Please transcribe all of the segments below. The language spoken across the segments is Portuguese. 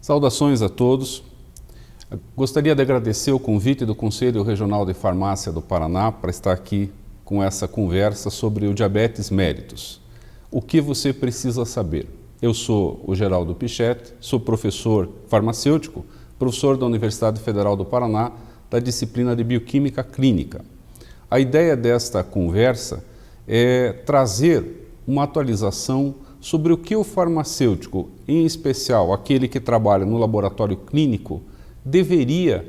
Saudações a todos. Gostaria de agradecer o convite do Conselho Regional de Farmácia do Paraná para estar aqui com essa conversa sobre o diabetes mellitus. O que você precisa saber? Eu sou o Geraldo Pichetti, sou professor farmacêutico, professor da Universidade Federal do Paraná, da disciplina de Bioquímica Clínica. A ideia desta conversa é trazer uma atualização sobre o que o farmacêutico, em especial aquele que trabalha no laboratório clínico, deveria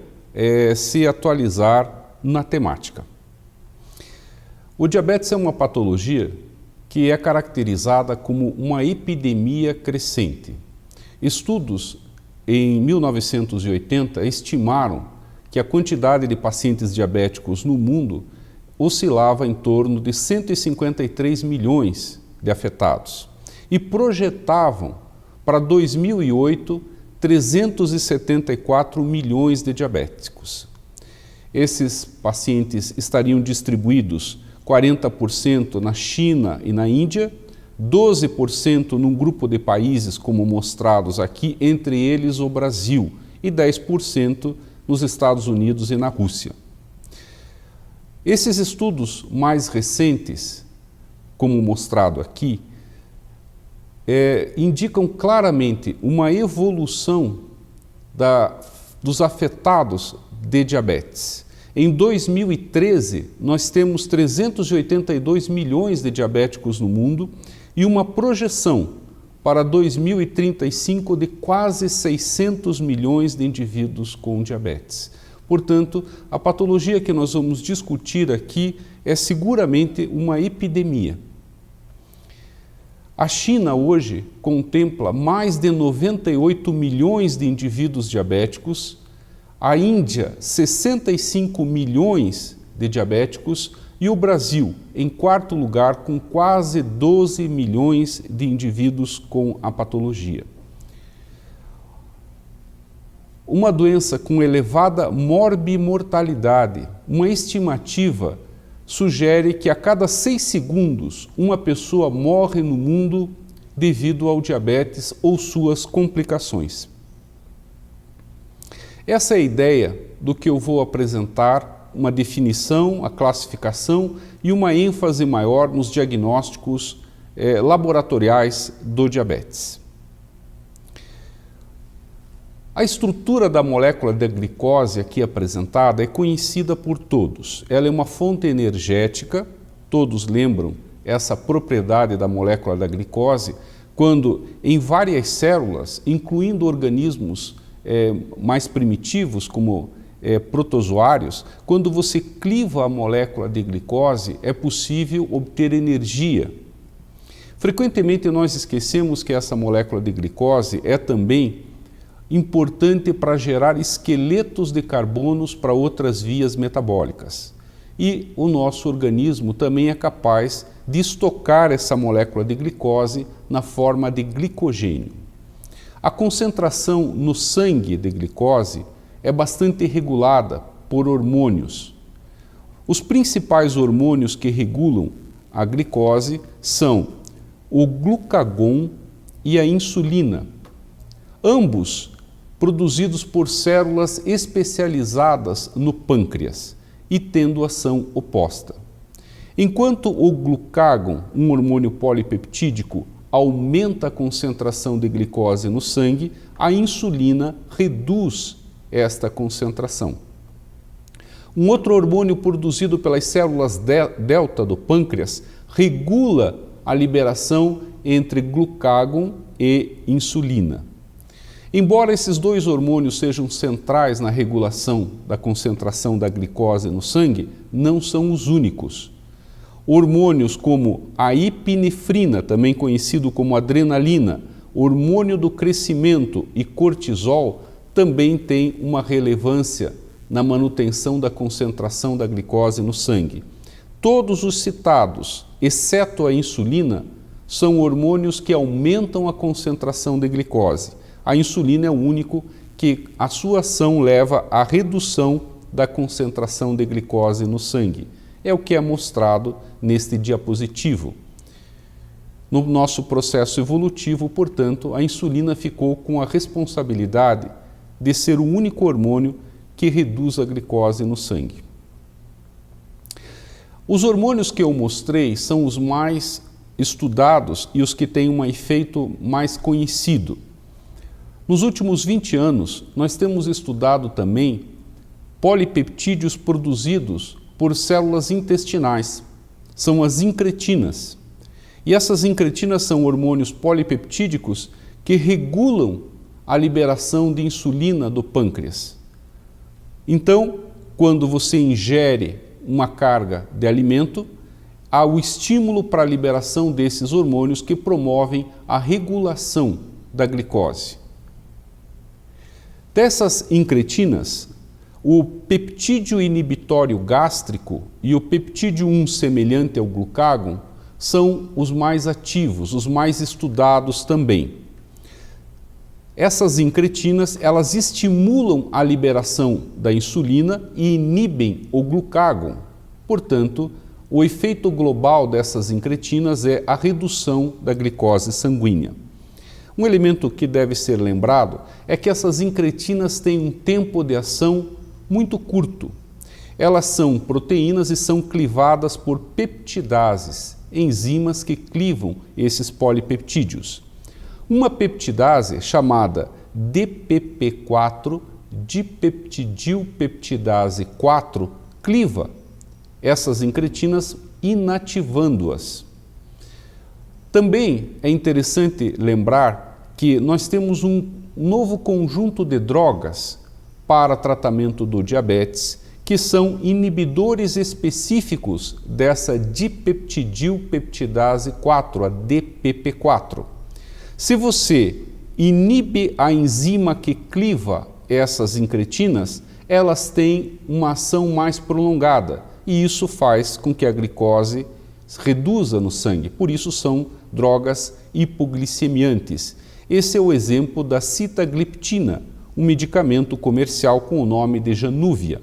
se atualizar na temática. O diabetes é uma patologia que é caracterizada como uma epidemia crescente. Estudos em 1980 estimaram que a quantidade de pacientes diabéticos no mundo oscilava em torno de 153 milhões de afetados e projetavam para 2008 374 milhões de diabéticos. Esses pacientes estariam distribuídos 40% na China e na Índia, 12% num grupo de países como mostrados aqui, entre eles o Brasil, e 10% nos Estados Unidos e na Rússia. Esses estudos mais recentes, como mostrado aqui, indicam claramente uma evolução dos afetados de diabetes. Em 2013, nós temos 382 milhões de diabéticos no mundo e uma projeção para 2035 de quase 600 milhões de indivíduos com diabetes. Portanto, a patologia que nós vamos discutir aqui é seguramente uma epidemia. A China hoje contempla mais de 98 milhões de indivíduos diabéticos, a Índia 65 milhões de diabéticos e o Brasil em quarto lugar com quase 12 milhões de indivíduos com a patologia. Uma doença com elevada morbimortalidade, uma estimativa sugere que a cada 6 segundos uma pessoa morre no mundo devido ao diabetes ou suas complicações. Essa é a ideia do que eu vou apresentar, uma definição, a classificação e uma ênfase maior nos diagnósticos laboratoriais do diabetes. A estrutura da molécula da glicose aqui apresentada é conhecida por todos. Ela é uma fonte energética, todos lembram essa propriedade da molécula da glicose, quando em várias células, incluindo organismos mais primitivos, como protozoários, quando você cliva a molécula de glicose, é possível obter energia. Frequentemente nós esquecemos que essa molécula de glicose é também importante para gerar esqueletos de carbonos para outras vias metabólicas. E o nosso organismo também é capaz de estocar essa molécula de glicose na forma de glicogênio. A concentração no sangue de glicose é bastante regulada por hormônios. Os principais hormônios que regulam a glicose são o glucagon e a insulina, ambos produzidos por células especializadas no pâncreas e tendo ação oposta. Enquanto o glucagon, um hormônio polipeptídico, aumenta a concentração de glicose no sangue, a insulina reduz esta concentração. Um outro hormônio produzido pelas células delta do pâncreas regula a liberação entre glucagon e insulina. Embora esses dois hormônios sejam centrais na regulação da concentração da glicose no sangue, não são os únicos. Hormônios como a epinefrina, também conhecido como adrenalina, hormônio do crescimento e cortisol, também têm uma relevância na manutenção da concentração da glicose no sangue. Todos os citados, exceto a insulina, são hormônios que aumentam a concentração de glicose. A insulina é o único que a sua ação leva à redução da concentração de glicose no sangue. É o que é mostrado neste diapositivo. No nosso processo evolutivo, portanto, a insulina ficou com a responsabilidade de ser o único hormônio que reduz a glicose no sangue. Os hormônios que eu mostrei são os mais estudados e os que têm um efeito mais conhecido. Nos últimos 20 anos, nós temos estudado também polipeptídeos produzidos por células intestinais. São as incretinas. E essas incretinas são hormônios polipeptídicos que regulam a liberação de insulina do pâncreas. Então, quando você ingere uma carga de alimento, há o estímulo para a liberação desses hormônios que promovem a regulação da glicose. Dessas incretinas, o peptídeo inibitório gástrico e o peptídeo 1 semelhante ao glucagon são os mais ativos, os mais estudados também. Essas incretinas, elas estimulam a liberação da insulina e inibem o glucagon. Portanto, o efeito global dessas incretinas é a redução da glicose sanguínea. Um elemento que deve ser lembrado é que essas incretinas têm um tempo de ação muito curto. Elas são proteínas e são clivadas por peptidases, enzimas que clivam esses polipeptídeos. Uma peptidase chamada DPP4, dipeptidilpeptidase 4, cliva essas incretinas inativando-as. Também é interessante lembrar que nós temos um novo conjunto de drogas para tratamento do diabetes, que são inibidores específicos dessa dipeptidilpeptidase 4, a DPP4. Se você inibe a enzima que cliva essas incretinas, elas têm uma ação mais prolongada e isso faz com que a glicose reduza no sangue. Por isso são drogas hipoglicemiantes. Esse é o exemplo da sitagliptina, um medicamento comercial com o nome de Januvia.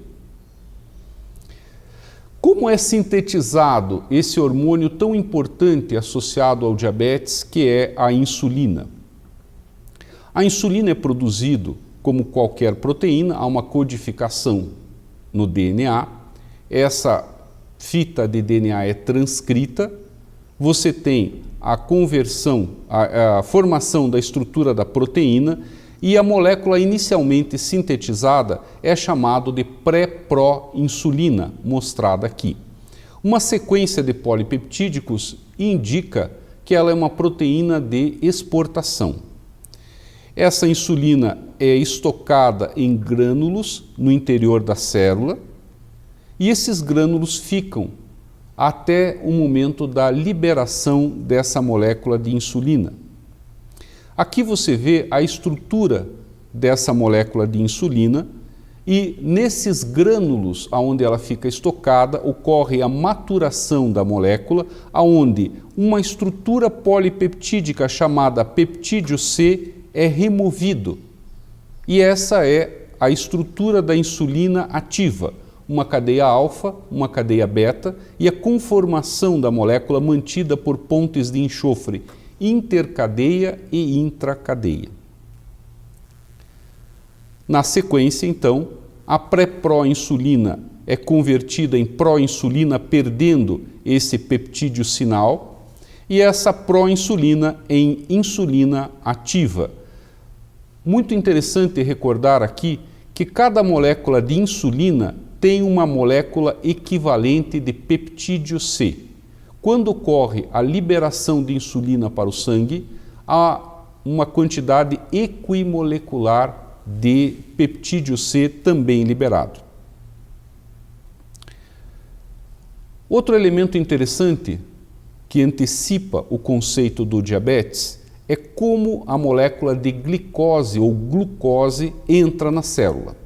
Como é sintetizado esse hormônio tão importante associado ao diabetes, que é a insulina? A insulina é produzido como qualquer proteína, há uma codificação no DNA, essa fita de DNA é transcrita, você tem a conversão, a formação da estrutura da proteína e a molécula inicialmente sintetizada é chamada de pré-proinsulina, mostrada aqui. Uma sequência de polipeptídicos indica que ela é uma proteína de exportação. Essa insulina é estocada em grânulos no interior da célula e esses grânulos ficam até o momento da liberação dessa molécula de insulina. Aqui você vê a estrutura dessa molécula de insulina e nesses grânulos onde ela fica estocada ocorre a maturação da molécula, onde uma estrutura polipeptídica chamada peptídeo C é removido. E essa é a estrutura da insulina ativa, uma cadeia alfa, uma cadeia beta e a conformação da molécula mantida por pontes de enxofre intercadeia e intracadeia. Na sequência, então, a pré-proinsulina é convertida em proinsulina, perdendo esse peptídeo sinal, e essa proinsulina em insulina ativa. Muito interessante recordar aqui que cada molécula de insulina tem uma molécula equivalente de peptídeo C. Quando ocorre a liberação de insulina para o sangue, há uma quantidade equimolecular de peptídeo C também liberado. Outro elemento interessante que antecipa o conceito do diabetes é como a molécula de glicose ou glucose entra na célula.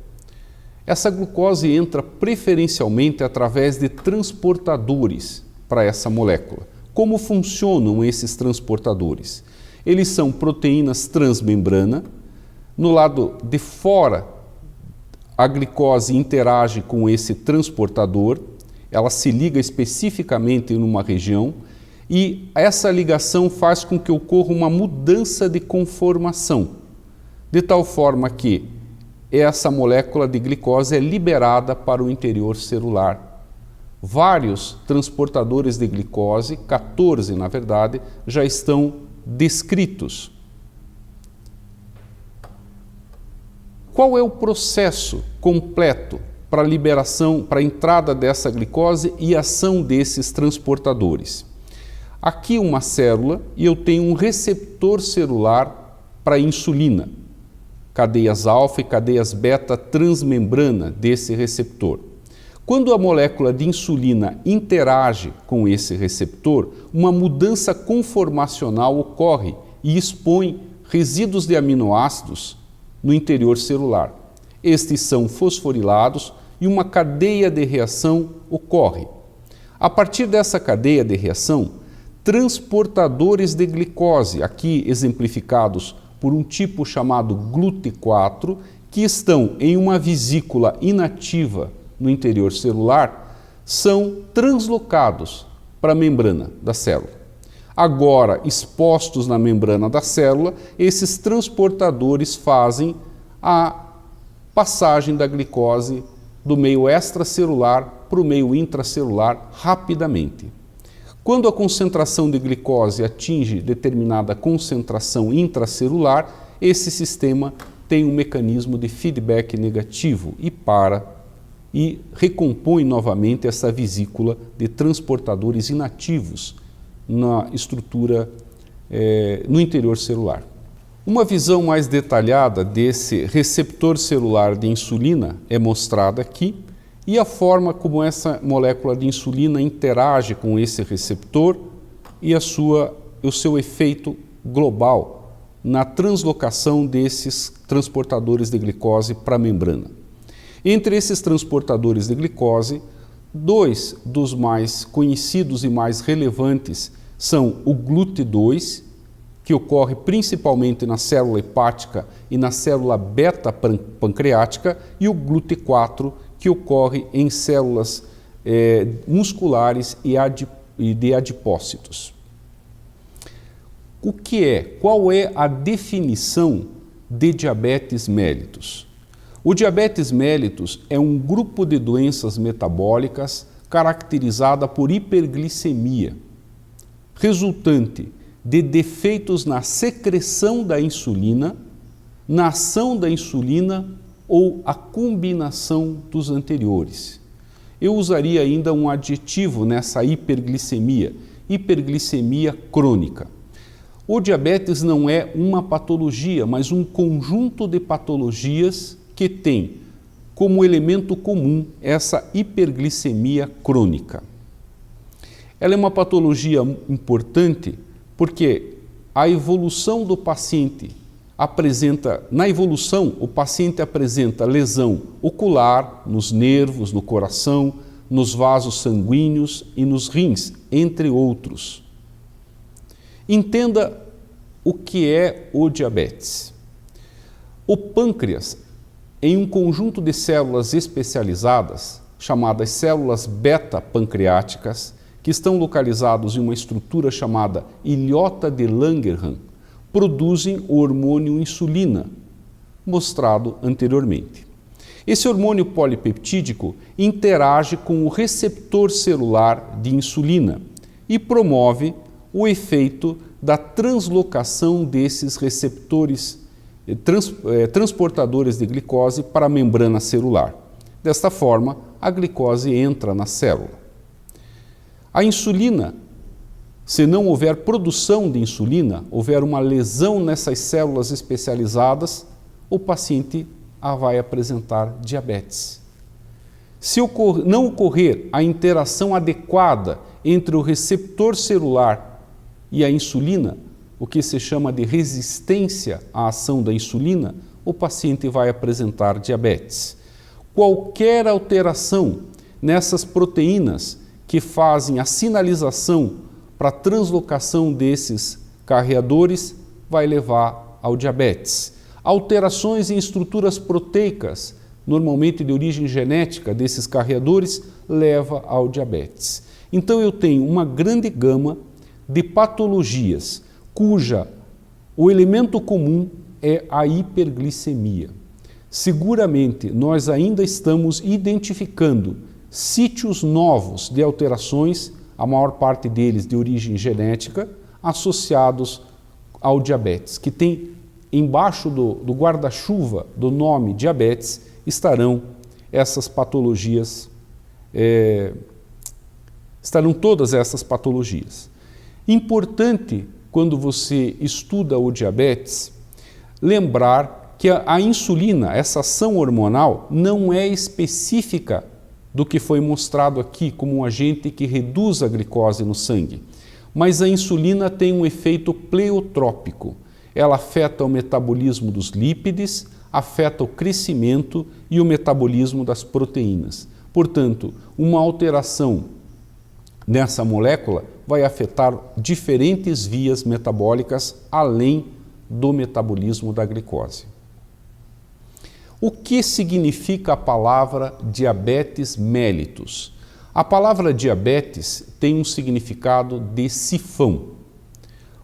Essa glucose entra preferencialmente através de transportadores para essa molécula. Como funcionam esses transportadores? Eles são proteínas transmembrana. No lado de fora, a glicose interage com esse transportador, ela se liga especificamente em uma região e essa ligação faz com que ocorra uma mudança de conformação, de tal forma que essa molécula de glicose é liberada para o interior celular. Vários transportadores de glicose, 14 na verdade, já estão descritos. Qual é o processo completo para a liberação, para a entrada dessa glicose e ação desses transportadores? Aqui uma célula e eu tenho um receptor celular para insulina, cadeias alfa e cadeias beta transmembrana desse receptor. Quando a molécula de insulina interage com esse receptor, uma mudança conformacional ocorre e expõe resíduos de aminoácidos no interior celular. Estes são fosforilados e uma cadeia de reação ocorre. A partir dessa cadeia de reação, transportadores de glicose, aqui exemplificados por um tipo chamado GLUT4, que estão em uma vesícula inativa no interior celular, são translocados para a membrana da célula. Agora, expostos na membrana da célula, esses transportadores fazem a passagem da glicose do meio extracelular para o meio intracelular rapidamente. Quando a concentração de glicose atinge determinada concentração intracelular, esse sistema tem um mecanismo de feedback negativo e para e recompõe novamente essa vesícula de transportadores inativos na estrutura, no interior celular. Uma visão mais detalhada desse receptor celular de insulina é mostrada aqui, e a forma como essa molécula de insulina interage com esse receptor e o seu efeito global na translocação desses transportadores de glicose para a membrana. Entre esses transportadores de glicose, dois dos mais conhecidos e mais relevantes são o GLUT2, que ocorre principalmente na célula hepática e na célula beta-pancreática, e o GLUT4, que ocorre em células musculares e de adipócitos. Qual é a definição de diabetes mellitus? O diabetes mellitus é um grupo de doenças metabólicas caracterizada por hiperglicemia, resultante de defeitos na secreção da insulina, na ação da insulina ou a combinação dos anteriores. Eu usaria ainda um adjetivo nessa hiperglicemia crônica. O diabetes não é uma patologia, mas um conjunto de patologias que tem como elemento comum essa hiperglicemia crônica. Ela é uma patologia importante porque a evolução do paciente o paciente apresenta lesão ocular, nos nervos, no coração, nos vasos sanguíneos e nos rins, entre outros. Entenda o que é o diabetes. O pâncreas, em um conjunto de células especializadas, chamadas células beta-pancreáticas, que estão localizados em uma estrutura chamada ilhota de Langerhans, produzem o hormônio insulina, mostrado anteriormente. Esse hormônio polipeptídico interage com o receptor celular de insulina e promove o efeito da translocação desses receptores transportadores de glicose para a membrana celular. Desta forma, a glicose entra na célula. A insulina, se não houver produção de insulina, houver uma lesão nessas células especializadas, o paciente vai apresentar diabetes. Se não ocorrer a interação adequada entre o receptor celular e a insulina, o que se chama de resistência à ação da insulina, o paciente vai apresentar diabetes. Qualquer alteração nessas proteínas que fazem a sinalização para a translocação desses carreadores vai levar ao diabetes. Alterações em estruturas proteicas, normalmente de origem genética desses carreadores, leva ao diabetes. Então eu tenho uma grande gama de patologias o elemento comum é a hiperglicemia. Seguramente nós ainda estamos identificando sítios novos de alterações, a maior parte deles de origem genética, associados ao diabetes, que tem embaixo do guarda-chuva do nome diabetes, estarão essas patologias, estarão todas essas patologias. Importante, quando você estuda o diabetes, lembrar que a insulina, essa ação hormonal, não é específica do que foi mostrado aqui como um agente que reduz a glicose no sangue. Mas a insulina tem um efeito pleiotrópico. Ela afeta o metabolismo dos lípides, afeta o crescimento e o metabolismo das proteínas. Portanto, uma alteração nessa molécula vai afetar diferentes vias metabólicas além do metabolismo da glicose. O que significa a palavra diabetes mellitus? A palavra diabetes tem um significado de sifão.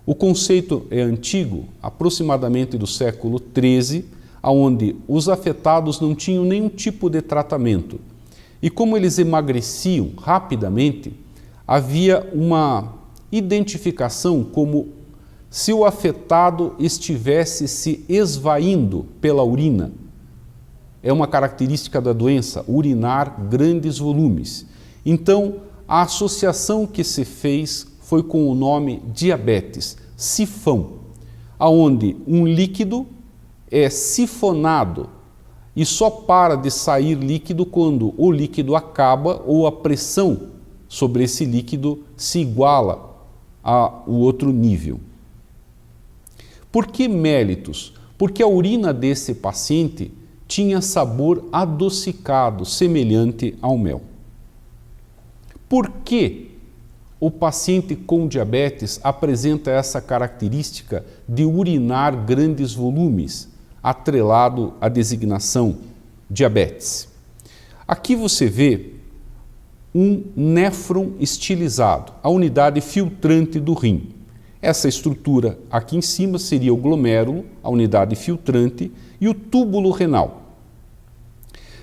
O conceito é antigo, aproximadamente do século XIII, onde os afetados não tinham nenhum tipo de tratamento. E como eles emagreciam rapidamente, havia uma identificação como se o afetado estivesse se esvaindo pela urina. É uma característica da doença, urinar grandes volumes. Então, a associação que se fez foi com o nome diabetes, sifão, aonde um líquido é sifonado e só para de sair líquido quando o líquido acaba ou a pressão sobre esse líquido se iguala ao outro nível. Por que mellitus? Porque a urina desse paciente tinha sabor adocicado, semelhante ao mel. Por que o paciente com diabetes apresenta essa característica de urinar grandes volumes, atrelado à designação diabetes? Aqui você vê um néfron estilizado, a unidade filtrante do rim. Essa estrutura aqui em cima seria o glomérulo, a unidade filtrante, e o túbulo renal.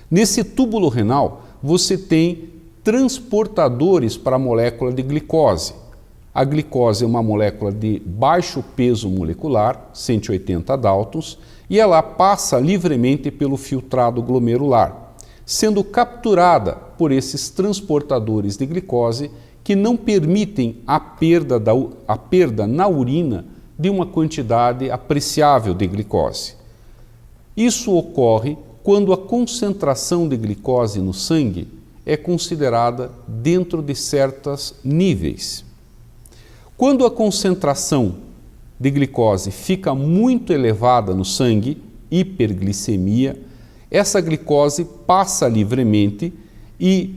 Nesse túbulo renal, você tem transportadores para a molécula de glicose. A glicose é uma molécula de baixo peso molecular, 180 Daltons, e ela passa livremente pelo filtrado glomerular, sendo capturada por esses transportadores de glicose que não permitem a perda na urina de uma quantidade apreciável de glicose. Isso ocorre quando a concentração de glicose no sangue é considerada dentro de certos níveis. Quando a concentração de glicose fica muito elevada no sangue, hiperglicemia, essa glicose passa livremente e,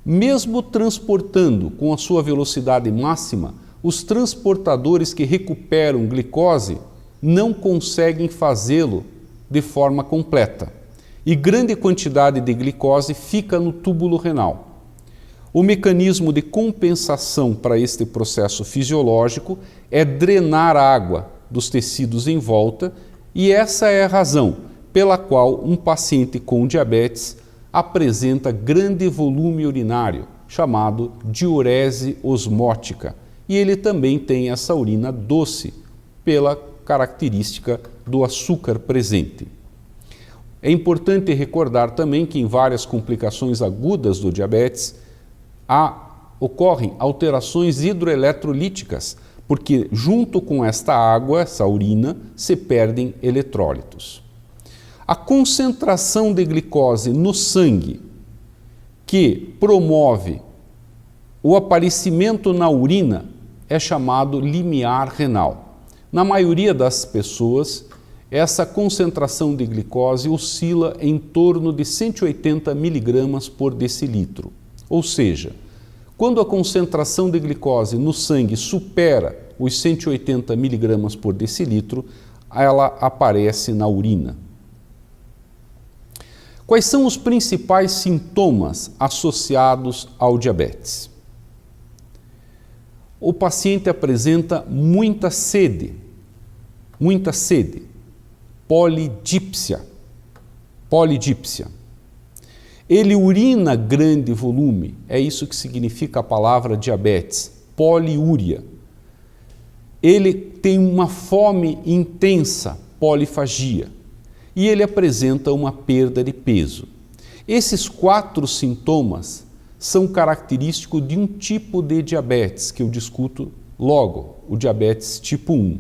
mesmo transportando com a sua velocidade máxima, os transportadores que recuperam glicose não conseguem fazê-lo de forma completa. E grande quantidade de glicose fica no túbulo renal. O mecanismo de compensação para este processo fisiológico é drenar a água dos tecidos em volta, e essa é a razão pela qual um paciente com diabetes apresenta grande volume urinário, chamado diurese osmótica, e ele também tem essa urina doce pela característica do açúcar presente. É importante recordar também que em várias complicações agudas do diabetes ocorrem alterações hidroeletrolíticas, porque junto com esta água, essa urina, se perdem eletrólitos. A concentração de glicose no sangue que promove o aparecimento na urina é chamado limiar renal. Na maioria das pessoas, essa concentração de glicose oscila em torno de 180 mg por decilitro. Ou seja, quando a concentração de glicose no sangue supera os 180 mg por decilitro, ela aparece na urina. Quais são os principais sintomas associados ao diabetes? o paciente apresenta muita sede, polidípsia. Ele urina grande volume, é isso que significa a palavra diabetes, poliúria. Ele tem uma fome intensa, polifagia, e ele apresenta uma perda de peso. Esses 4 sintomas são característicos de um tipo de diabetes, que eu discuto logo, o diabetes tipo 1.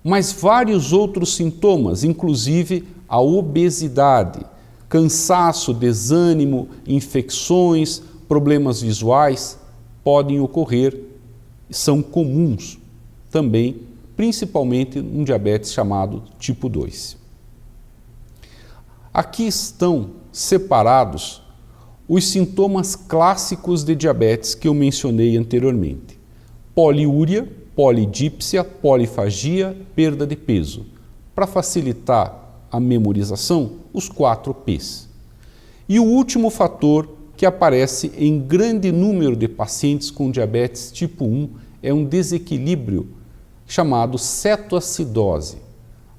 Mas vários outros sintomas, inclusive a obesidade, cansaço, desânimo, infecções, problemas visuais, podem ocorrer, são comuns também, principalmente num diabetes chamado tipo 2. Aqui estão separados os sintomas clássicos de diabetes que eu mencionei anteriormente: poliúria, polidípsia, polifagia, perda de peso. Para facilitar a memorização, os 4 P's. E o último fator que aparece em grande número de pacientes com diabetes tipo 1 é um desequilíbrio chamado cetoacidose.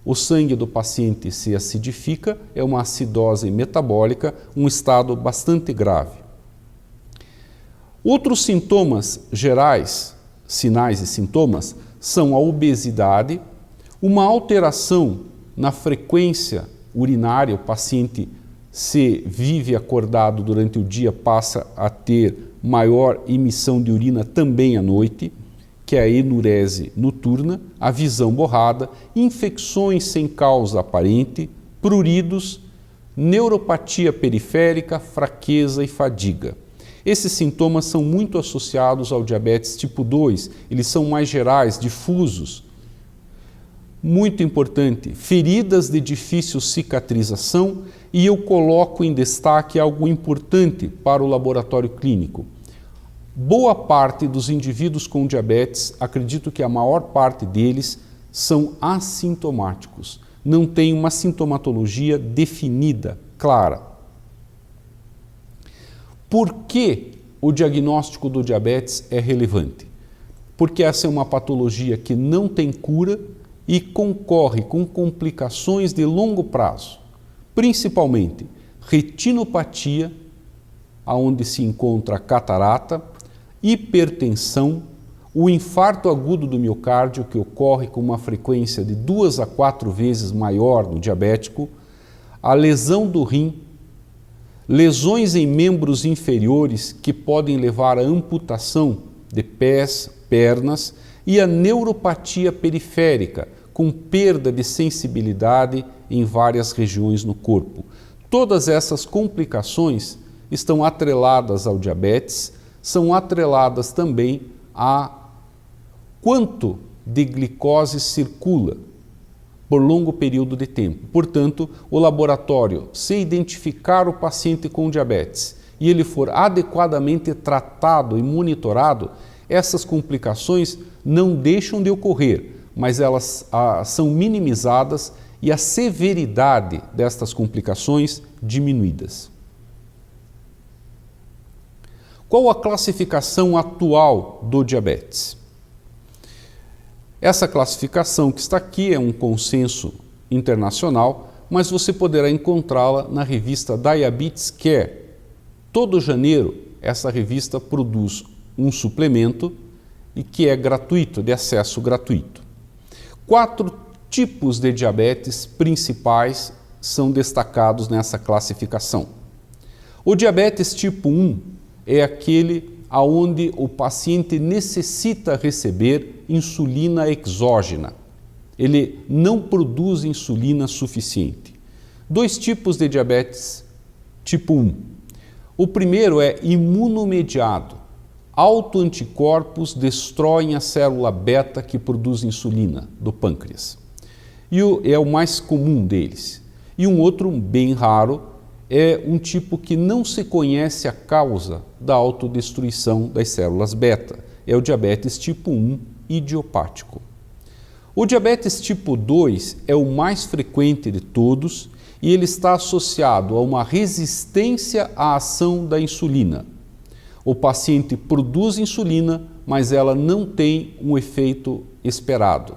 O sangue do paciente se acidifica, é uma acidose metabólica, um estado bastante grave. Outros sintomas gerais, sinais e sintomas, são a obesidade, uma alteração na frequência urinária, o paciente, se vive acordado durante o dia, passa a ter maior emissão de urina também à noite, que é a enurese noturna, a visão borrada, infecções sem causa aparente, pruridos, neuropatia periférica, fraqueza e fadiga. Esses sintomas são muito associados ao diabetes tipo 2, eles são mais gerais, difusos. Muito importante, feridas de difícil cicatrização, e eu coloco em destaque algo importante para o laboratório clínico. Boa parte dos indivíduos com diabetes, acredito que a maior parte deles, são assintomáticos, não tem uma sintomatologia definida, clara. Por que o diagnóstico do diabetes é relevante? Porque essa é uma patologia que não tem cura e concorre com complicações de longo prazo, principalmente retinopatia, onde se encontra a catarata, hipertensão, o infarto agudo do miocárdio, que ocorre com uma frequência de 2 a 4 vezes maior no diabético, a lesão do rim, lesões em membros inferiores que podem levar à amputação de pés, pernas, e a neuropatia periférica, com perda de sensibilidade em várias regiões no corpo. Todas essas complicações estão atreladas ao diabetes, são atreladas também a quanto de glicose circula por longo período de tempo. Portanto, o laboratório, se identificar o paciente com diabetes e ele for adequadamente tratado e monitorado, essas complicações não deixam de ocorrer, mas elas são minimizadas e a severidade destas complicações diminuídas. Qual a classificação atual do diabetes? Essa classificação que está aqui é um consenso internacional, mas você poderá encontrá-la na revista Diabetes Care. Todo janeiro, essa revista produz um suplemento e que é gratuito, de acesso gratuito. 4 tipos de diabetes principais são destacados nessa classificação. O diabetes tipo 1 é aquele onde o paciente necessita receber insulina exógena. Ele não produz insulina suficiente. 2 tipos de diabetes tipo 1. O primeiro é imunomediado. Autoanticorpos destroem a célula beta que produz insulina do pâncreas. E é o mais comum deles. E um outro, bem raro, é um tipo que não se conhece a causa da autodestruição das células beta. É o diabetes tipo 1 idiopático. O diabetes tipo 2 é o mais frequente de todos e ele está associado a uma resistência à ação da insulina. O paciente produz insulina, mas ela não tem um efeito esperado.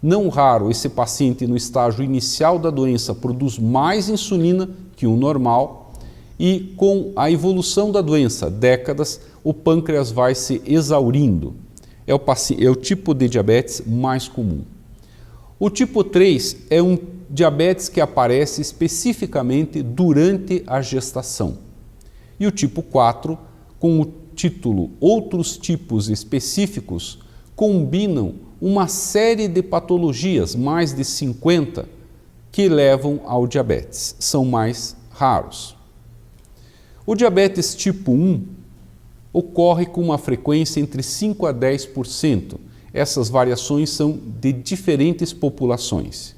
Não raro, esse paciente no estágio inicial da doença produz mais insulina que o normal e com a evolução da doença, décadas, o pâncreas vai se exaurindo. É o tipo de diabetes mais comum. O tipo 3 é um diabetes que aparece especificamente durante a gestação. E o tipo 4, com o título Outros Tipos Específicos, combinam uma série de patologias, mais de 50, que levam ao diabetes. São mais raros. O diabetes tipo 1 ocorre com uma frequência entre 5 a 10%. Essas variações são de diferentes populações.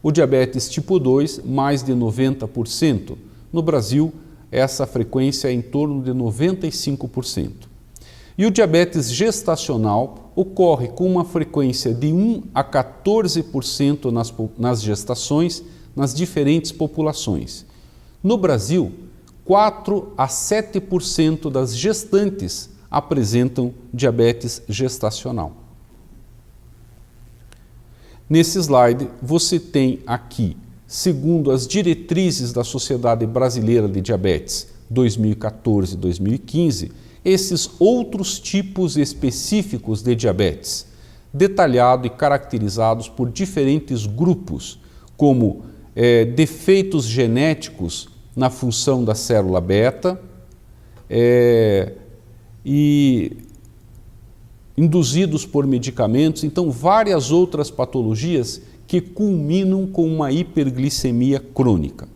O diabetes tipo 2, mais de 90%. No Brasil, essa frequência é em torno de 95%. E o diabetes gestacional ocorre com uma frequência de 1 a 14% nas gestações, nas diferentes populações. No Brasil, 4 a 7% das gestantes apresentam diabetes gestacional. Nesse slide, você tem aqui, segundo as diretrizes da Sociedade Brasileira de Diabetes 2014-2015, esses outros tipos específicos de diabetes, detalhados e caracterizados por diferentes grupos, como defeitos genéticos na função da célula beta e induzidos por medicamentos, então várias outras patologias que culminam com uma hiperglicemia crônica.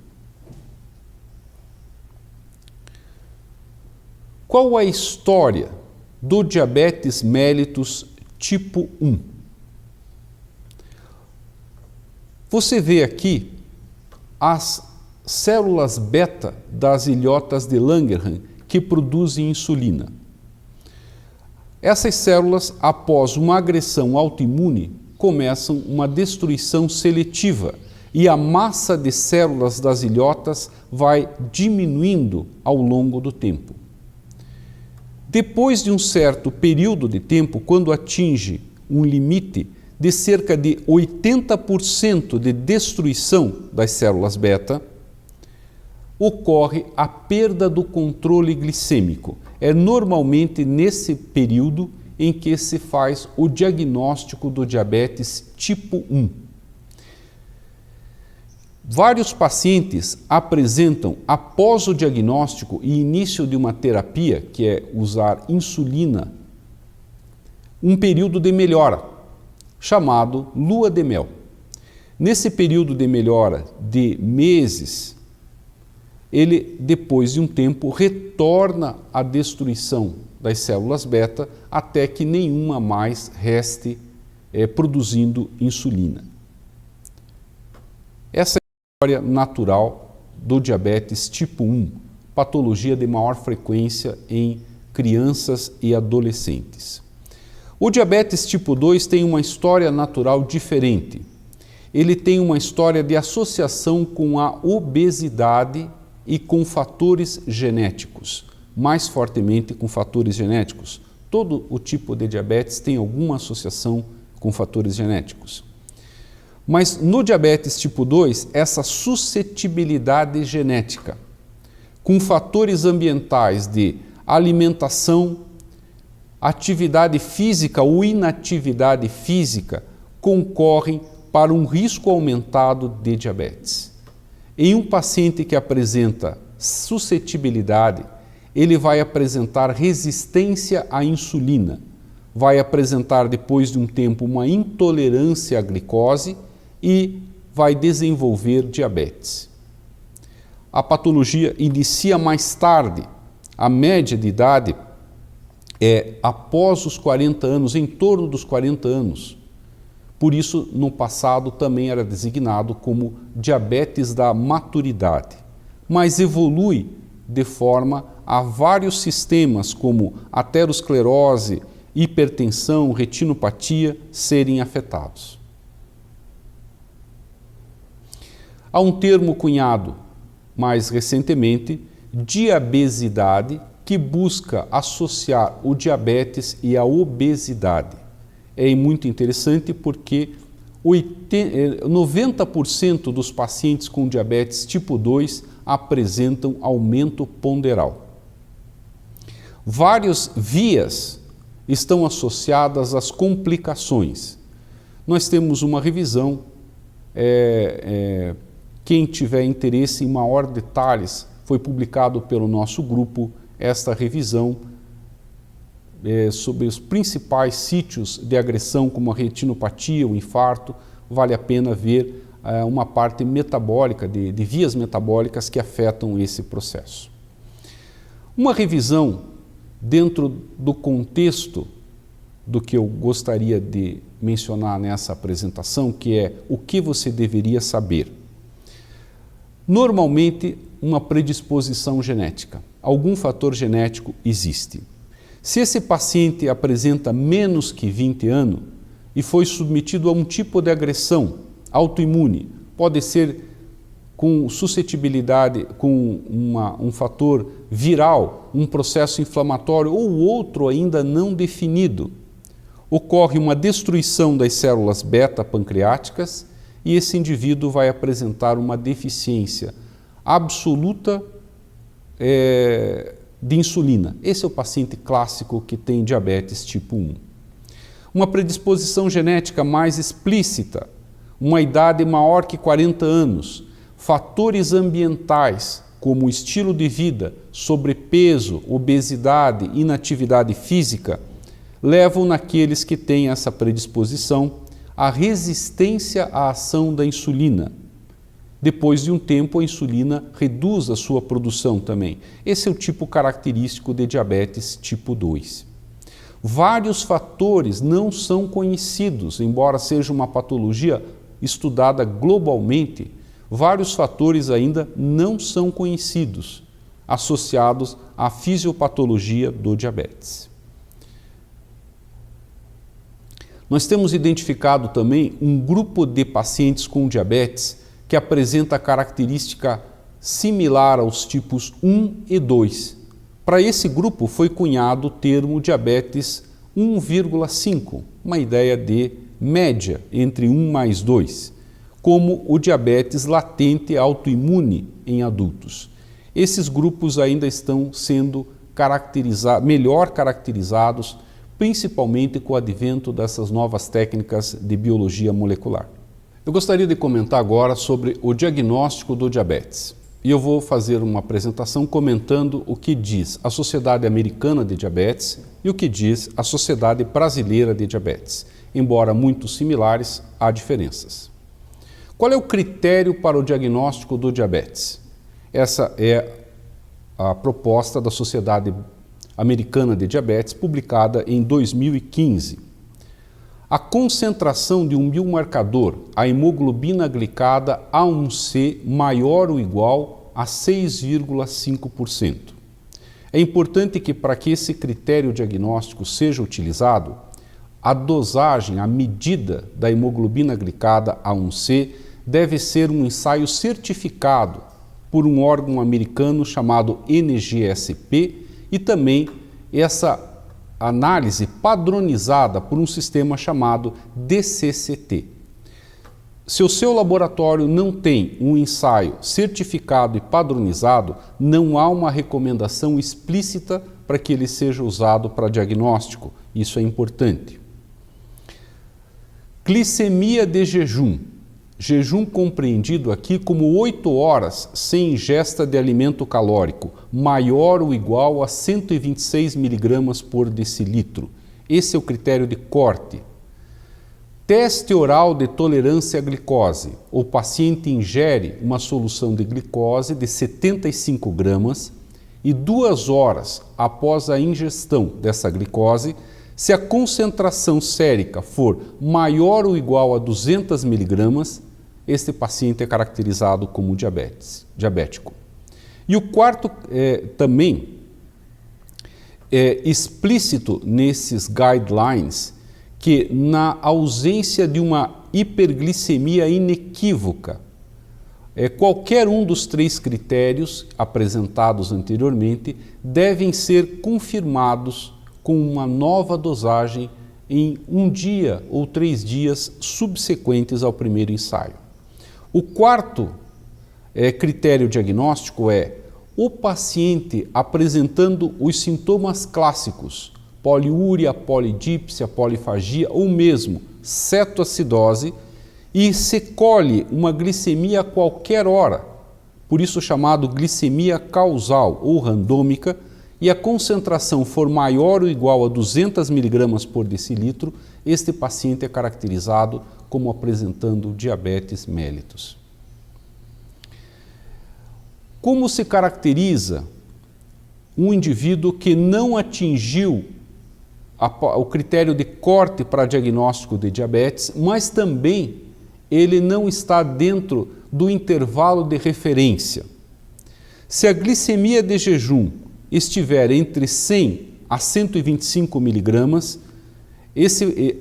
Qual a história do diabetes mellitus tipo 1? Você vê aqui as células beta das ilhotas de Langerhans que produzem insulina. Essas células, após uma agressão autoimune, começam uma destruição seletiva e a massa de células das ilhotas vai diminuindo ao longo do tempo. Depois de um certo período de tempo, quando atinge um limite de cerca de 80% de destruição das células beta, ocorre a perda do controle glicêmico. É normalmente nesse período em que se faz o diagnóstico do diabetes tipo 1. Vários pacientes apresentam, após o diagnóstico e início de uma terapia, que é usar insulina, um período de melhora, chamado lua de mel. Nesse período de melhora de meses, ele, depois de um tempo, retorna à destruição das células beta até que nenhuma mais reste produzindo insulina. Essa é a história natural do diabetes tipo 1, patologia de maior frequência em crianças e adolescentes. O diabetes tipo 2 tem uma história natural diferente. Ele tem uma história de associação com a obesidade e com fatores genéticos, mais fortemente com fatores genéticos. Todo o tipo de diabetes tem alguma associação com fatores genéticos. Mas no diabetes tipo 2, essa suscetibilidade genética, com fatores ambientais de alimentação, atividade física ou inatividade física, concorrem para um risco aumentado de diabetes. Em um paciente que apresenta suscetibilidade, ele vai apresentar resistência à insulina, vai apresentar depois de um tempo uma intolerância à glicose e vai desenvolver diabetes. A patologia inicia mais tarde, a média de idade é após os 40 anos, em torno dos 40 anos. Por isso, no passado, também era designado como diabetes da maturidade, mas evolui de forma a vários sistemas como aterosclerose, hipertensão, retinopatia serem afetados. Há um termo cunhado mais recentemente, diabesidade, que busca associar o diabetes e a obesidade. É muito interessante porque 90% dos pacientes com diabetes tipo 2 apresentam aumento ponderal. Várias vias estão associadas às complicações. Nós temos uma revisão, quem tiver interesse em maior detalhes, foi publicado pelo nosso grupo esta revisão sobre os principais sítios de agressão, como a retinopatia, o infarto. Vale a pena ver uma parte metabólica, de vias metabólicas que afetam esse processo. Uma revisão dentro do contexto do que eu gostaria de mencionar nessa apresentação, que é o que você deveria saber. Normalmente, uma predisposição genética. Algum fator genético existe. Se esse paciente apresenta menos que 20 anos e foi submetido a um tipo de agressão autoimune, pode ser com suscetibilidade, com um fator viral, um processo inflamatório ou outro ainda não definido, ocorre uma destruição das células beta pancreáticas e esse indivíduo vai apresentar uma deficiência absoluta de insulina. Esse é o paciente clássico que tem diabetes tipo 1. Uma predisposição genética mais explícita, uma idade maior que 40 anos, fatores ambientais como estilo de vida, sobrepeso, obesidade, inatividade física, levam naqueles que têm essa predisposição à resistência à ação da insulina. Depois de um tempo, a insulina reduz a sua produção também. Esse é o tipo característico de diabetes tipo 2. Vários fatores não são conhecidos, embora seja uma patologia estudada globalmente, vários fatores ainda não são conhecidos, associados à fisiopatologia do diabetes. Nós temos identificado também um grupo de pacientes com diabetes que apresenta característica similar aos tipos 1 e 2. Para esse grupo foi cunhado o termo diabetes 1,5, uma ideia de média entre 1 mais 2, como o diabetes latente autoimune em adultos. Esses grupos ainda estão sendo melhor caracterizados, principalmente com o advento dessas novas técnicas de biologia molecular. Eu gostaria de comentar agora sobre o diagnóstico do diabetes. E eu vou fazer uma apresentação comentando o que diz a Sociedade Americana de Diabetes e o que diz a Sociedade Brasileira de Diabetes. Embora muito similares, há diferenças. Qual é o critério para o diagnóstico do diabetes? Essa é a proposta da Sociedade Americana de Diabetes, publicada em 2015. A concentração de um biomarcador, a hemoglobina glicada A1C, maior ou igual a 6,5%. É importante que, para que esse critério diagnóstico seja utilizado, a dosagem, a medida da hemoglobina glicada A1C deve ser um ensaio certificado por um órgão americano chamado NGSP e também essa análise padronizada por um sistema chamado DCCT. Se o seu laboratório não tem um ensaio certificado e padronizado, não há uma recomendação explícita para que ele seja usado para diagnóstico. Isso é importante. Glicemia de jejum. Jejum compreendido aqui como 8 horas sem ingesta de alimento calórico, maior ou igual a 126 mg por decilitro. Esse é o critério de corte. Teste oral de tolerância à glicose. O paciente ingere uma solução de glicose de 75 gramas e 2 horas após a ingestão dessa glicose, se a concentração sérica for maior ou igual a 200 mg, este paciente é caracterizado como diabético. E o quarto também é explícito nesses guidelines que na ausência de uma hiperglicemia inequívoca, qualquer um dos 3 critérios apresentados anteriormente devem ser confirmados com uma nova dosagem em 1 dia ou 3 dias subsequentes ao primeiro ensaio. O quarto critério diagnóstico é o paciente apresentando os sintomas clássicos, poliúria, polidípsia, polifagia ou mesmo cetoacidose, e se colhe uma glicemia a qualquer hora, por isso chamado glicemia causal ou randômica, e a concentração for maior ou igual a 200 mg por decilitro, este paciente é caracterizado como apresentando diabetes mellitus. Como se caracteriza um indivíduo que não atingiu o critério de corte para diagnóstico de diabetes, mas também ele não está dentro do intervalo de referência? Se a glicemia de jejum estiver entre 100 a 125 miligramas,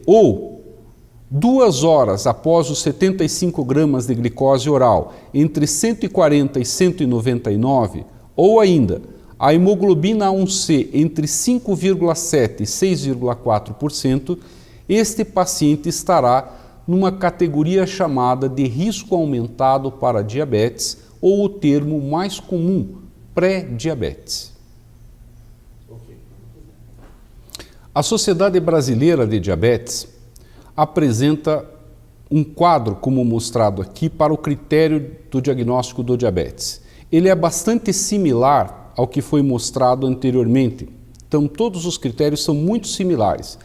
ou 2 horas após os 75 gramas de glicose oral, entre 140 e 199, ou ainda a hemoglobina A1C entre 5,7% e 6,4%, este paciente estará numa categoria chamada de risco aumentado para diabetes, ou o termo mais comum, pré-diabetes. A Sociedade Brasileira de Diabetes apresenta um quadro, como mostrado aqui, para o critério do diagnóstico do diabetes. Ele é bastante similar ao que foi mostrado anteriormente. Então, todos os critérios são muito similares.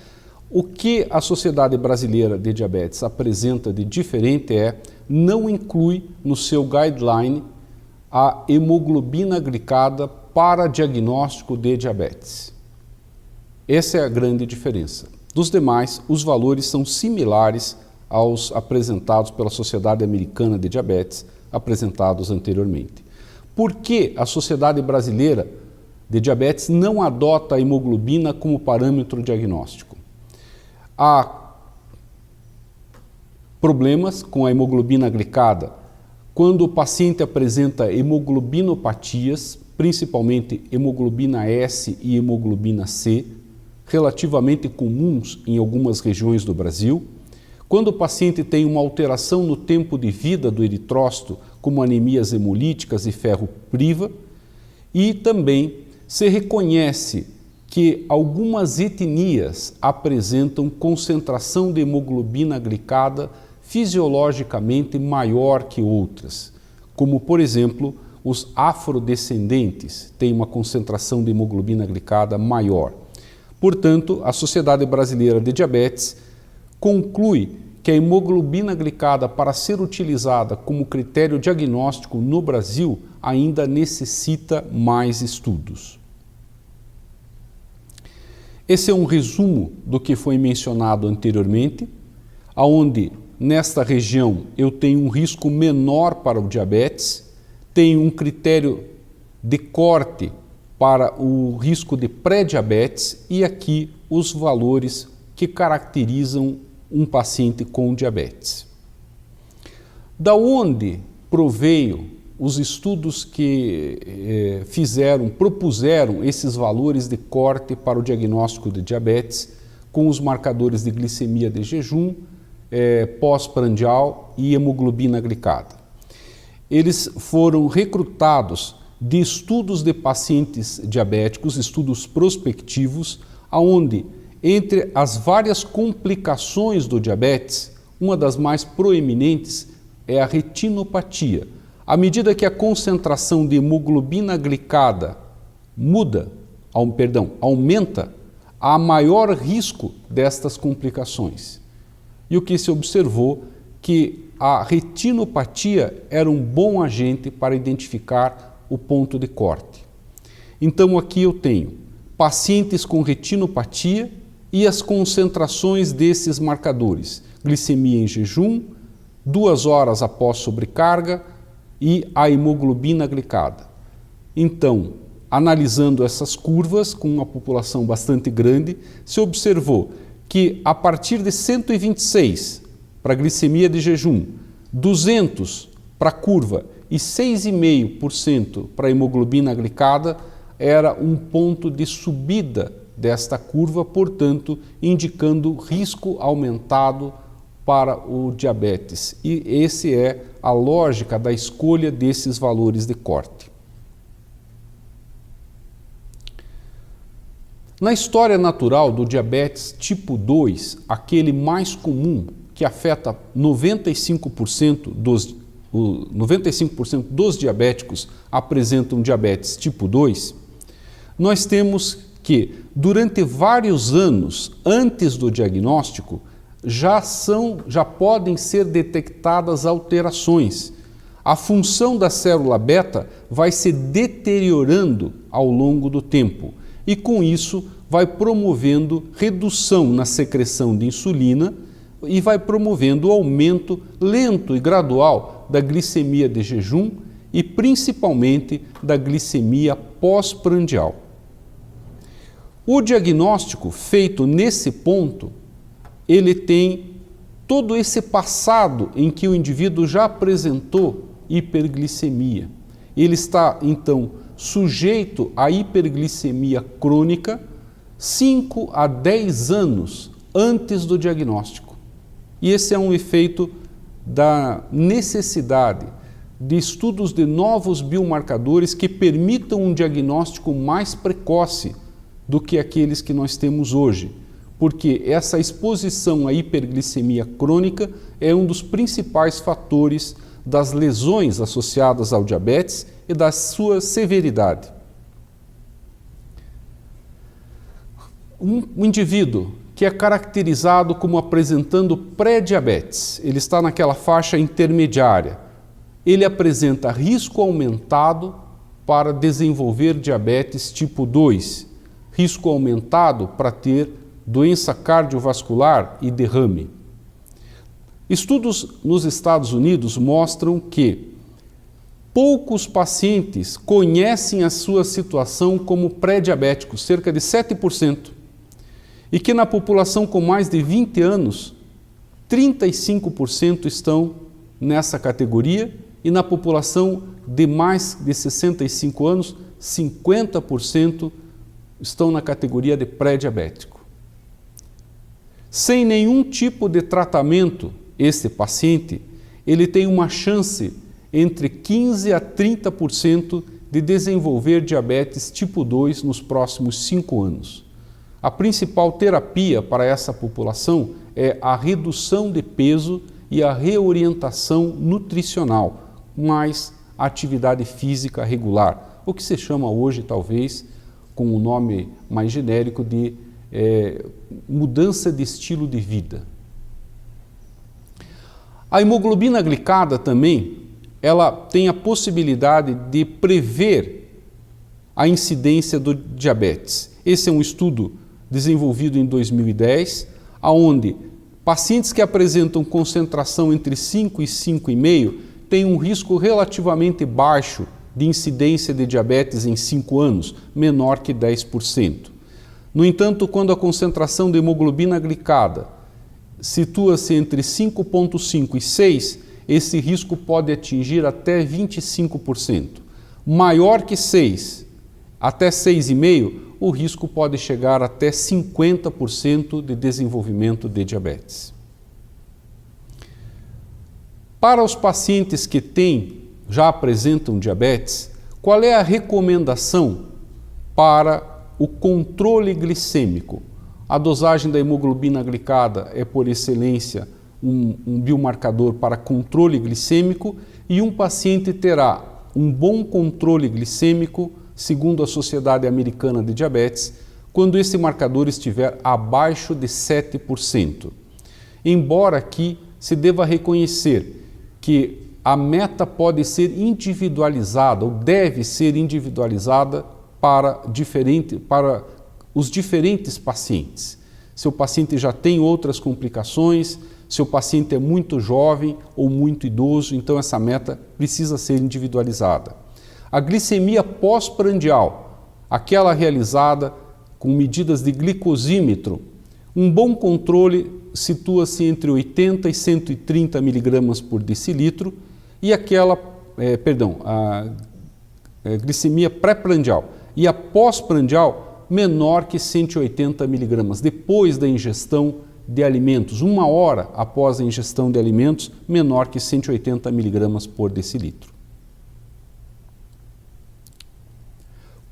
O que a Sociedade Brasileira de Diabetes apresenta de diferente não inclui no seu guideline a hemoglobina glicada para diagnóstico de diabetes. Essa é a grande diferença. Dos demais, os valores são similares aos apresentados pela Sociedade Americana de Diabetes, apresentados anteriormente. Por que a Sociedade Brasileira de Diabetes não adota a hemoglobina como parâmetro diagnóstico? Há problemas com a hemoglobina glicada quando o paciente apresenta hemoglobinopatias, principalmente hemoglobina S e hemoglobina C, relativamente comuns em algumas regiões do Brasil, quando o paciente tem uma alteração no tempo de vida do eritrócito, como anemias hemolíticas e ferro priva, e também se reconhece que algumas etnias apresentam concentração de hemoglobina glicada fisiologicamente maior que outras, como, por exemplo, os afrodescendentes têm uma concentração de hemoglobina glicada maior. Portanto, a Sociedade Brasileira de Diabetes conclui que a hemoglobina glicada, para ser utilizada como critério diagnóstico no Brasil, ainda necessita mais estudos. Esse é um resumo do que foi mencionado anteriormente, onde nesta região eu tenho um risco menor para o diabetes, tenho um critério de corte para o risco de pré-diabetes e aqui os valores que caracterizam um paciente com diabetes. Da onde proveio os estudos que propuseram esses valores de corte para o diagnóstico de diabetes com os marcadores de glicemia de jejum, pós-prandial e hemoglobina glicada? Eles foram recrutados de estudos de pacientes diabéticos, estudos prospectivos, onde entre as várias complicações do diabetes, uma das mais proeminentes é a retinopatia. À medida que a concentração de hemoglobina glicada aumenta, há maior risco destas complicações. E o que se observou que a retinopatia era um bom agente para identificar o ponto de corte. Então aqui eu tenho pacientes com retinopatia e as concentrações desses marcadores, glicemia em jejum, 2 horas após sobrecarga e a hemoglobina glicada. Então, analisando essas curvas com uma população bastante grande, se observou que a partir de 126 para glicemia de jejum, 200 para a curva e 6,5% para a hemoglobina glicada era um ponto de subida desta curva, portanto, indicando risco aumentado para o diabetes. E essa é a lógica da escolha desses valores de corte. Na história natural do diabetes tipo 2, aquele mais comum, que afeta 95% dos diabéticos apresentam diabetes tipo 2, nós temos que, durante vários anos antes do diagnóstico, já podem ser detectadas alterações. A função da célula beta vai se deteriorando ao longo do tempo e, com isso, vai promovendo redução na secreção de insulina e vai promovendo o aumento lento e gradual da glicemia de jejum e principalmente da glicemia pós-prandial. O diagnóstico feito nesse ponto, ele tem todo esse passado em que o indivíduo já apresentou hiperglicemia. Ele está, então, sujeito à hiperglicemia crônica 5 a 10 anos antes do diagnóstico. E esse é um efeito da necessidade de estudos de novos biomarcadores que permitam um diagnóstico mais precoce do que aqueles que nós temos hoje, porque essa exposição à hiperglicemia crônica é um dos principais fatores das lesões associadas ao diabetes e da sua severidade. Um indivíduo que é caracterizado como apresentando pré-diabetes, ele está naquela faixa intermediária, ele apresenta risco aumentado para desenvolver diabetes tipo 2, risco aumentado para ter doença cardiovascular e derrame. Estudos nos Estados Unidos mostram que poucos pacientes conhecem a sua situação como pré-diabéticos, cerca de 7%, e que na população com mais de 20 anos, 35% estão nessa categoria e na população de mais de 65 anos, 50% estão na categoria de pré-diabético. Sem nenhum tipo de tratamento, este paciente, ele tem uma chance entre 15% a 30% de desenvolver diabetes tipo 2 nos próximos 5 anos. A principal terapia para essa população é a redução de peso e a reorientação nutricional, mais atividade física regular, o que se chama hoje, talvez, com o nome mais genérico de mudança de estilo de vida. A hemoglobina glicada também, ela tem a possibilidade de prever a incidência do diabetes. Esse é um estudo desenvolvido em 2010, onde pacientes que apresentam concentração entre 5 e 5,5 têm um risco relativamente baixo de incidência de diabetes em 5 anos, menor que 10%. No entanto, quando a concentração de hemoglobina glicada situa-se entre 5,5 e 6, esse risco pode atingir até 25%. Maior que 6, até 6,5%, o risco pode chegar até 50% de desenvolvimento de diabetes. Para os pacientes que já apresentam diabetes, qual é a recomendação para o controle glicêmico? A dosagem da hemoglobina glicada é, por excelência, um biomarcador para controle glicêmico e um paciente terá um bom controle glicêmico, segundo a Sociedade Americana de Diabetes, quando esse marcador estiver abaixo de 7%. Embora aqui se deva reconhecer que a meta pode ser individualizada ou deve ser individualizada para os diferentes pacientes. Se o paciente já tem outras complicações, se o paciente é muito jovem ou muito idoso, então essa meta precisa ser individualizada. A glicemia pós-prandial, aquela realizada com medidas de glicosímetro, um bom controle situa-se entre 80 e 130 mg por decilitro e aquela glicemia pré-prandial e a pós-prandial menor que 180 miligramas, depois da ingestão de alimentos, 1 hora após a ingestão de alimentos, menor que 180 miligramas por decilitro.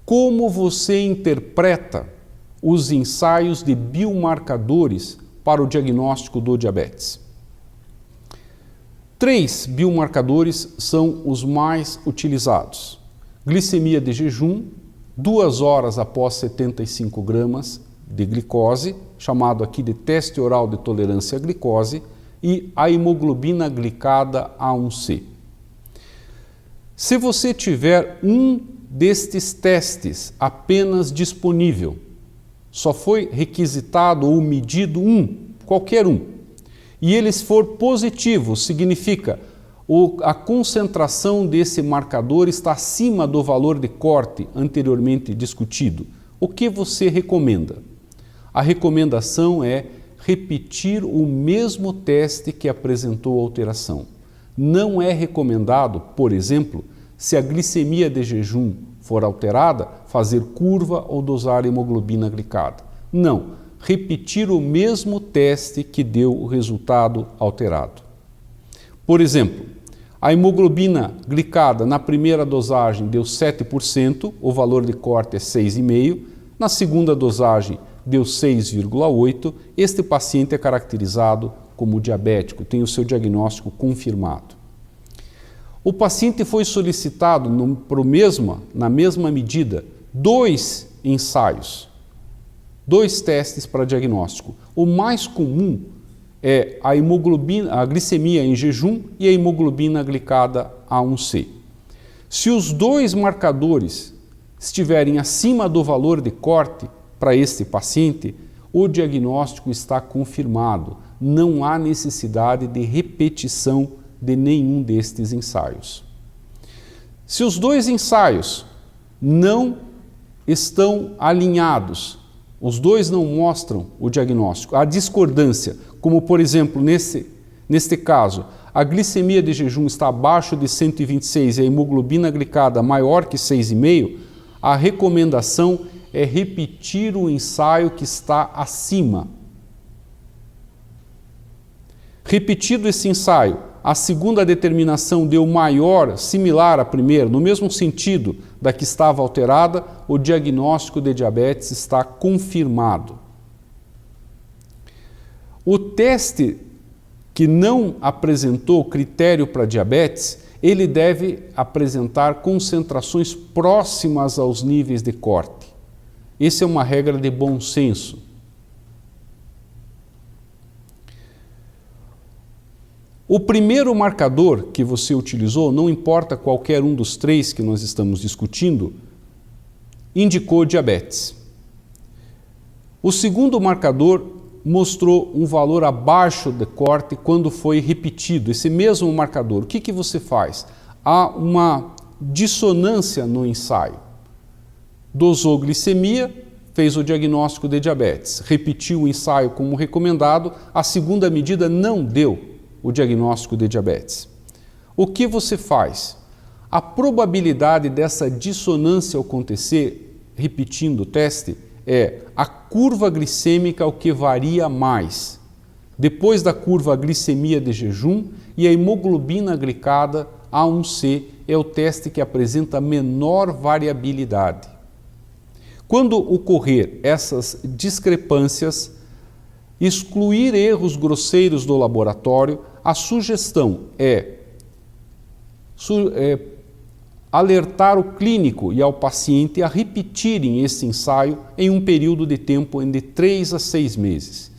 Como você interpreta os ensaios de biomarcadores para o diagnóstico do diabetes? 3 biomarcadores são os mais utilizados: glicemia de jejum, 2 horas após 75 gramas de glicose, chamado aqui de teste oral de tolerância à glicose, e a hemoglobina glicada A1C. Se você tiver um destes testes apenas disponível, só foi requisitado ou medido qualquer um, e ele for positivo, significa a concentração desse marcador está acima do valor de corte anteriormente discutido. O que você recomenda? A recomendação é repetir o mesmo teste que apresentou alteração. Não é recomendado, por exemplo, se a glicemia de jejum for alterada, fazer curva ou dosar hemoglobina glicada. Não, repetir o mesmo teste que deu o resultado alterado. Por exemplo, a hemoglobina glicada na primeira dosagem deu 7%, o valor de corte é 6,5%, na segunda dosagem deu 6,8%, este paciente é caracterizado como diabético, tem o seu diagnóstico confirmado. O paciente foi solicitado na mesma medida 2 ensaios, 2 testes para diagnóstico. O mais comum é a glicemia em jejum e a hemoglobina glicada A1C. Se os 2 marcadores estiverem acima do valor de corte para este paciente, o diagnóstico está confirmado. Não há necessidade de repetição de nenhum destes ensaios. Se os 2 ensaios não estão alinhados, os 2 não mostram o diagnóstico, há discordância, como por exemplo, neste caso, a glicemia de jejum está abaixo de 126 e a hemoglobina glicada maior que 6,5, a recomendação é repetir o ensaio que está acima. Repetido esse ensaio, a segunda determinação deu maior, similar à primeira, no mesmo sentido da que estava alterada, o diagnóstico de diabetes está confirmado. O teste que não apresentou critério para diabetes, ele deve apresentar concentrações próximas aos níveis de corte. Essa é uma regra de bom senso. O primeiro marcador que você utilizou, não importa qualquer um dos 3 que nós estamos discutindo, indicou diabetes. O segundo marcador mostrou um valor abaixo de corte quando foi repetido, esse mesmo marcador. O que você faz? Há uma dissonância no ensaio. Dosou glicemia, fez o diagnóstico de diabetes, repetiu o ensaio como recomendado, a segunda medida não deu o diagnóstico de diabetes. O que você faz? A probabilidade dessa dissonância acontecer, repetindo o teste, é a curva glicêmica o que varia mais. Depois da curva a glicemia de jejum e a hemoglobina glicada A1C é o teste que apresenta menor variabilidade. Quando ocorrer essas discrepâncias, excluir erros grosseiros do laboratório, a sugestão é alertar o clínico e ao paciente a repetirem esse ensaio em um período de tempo de 3 a 6 meses.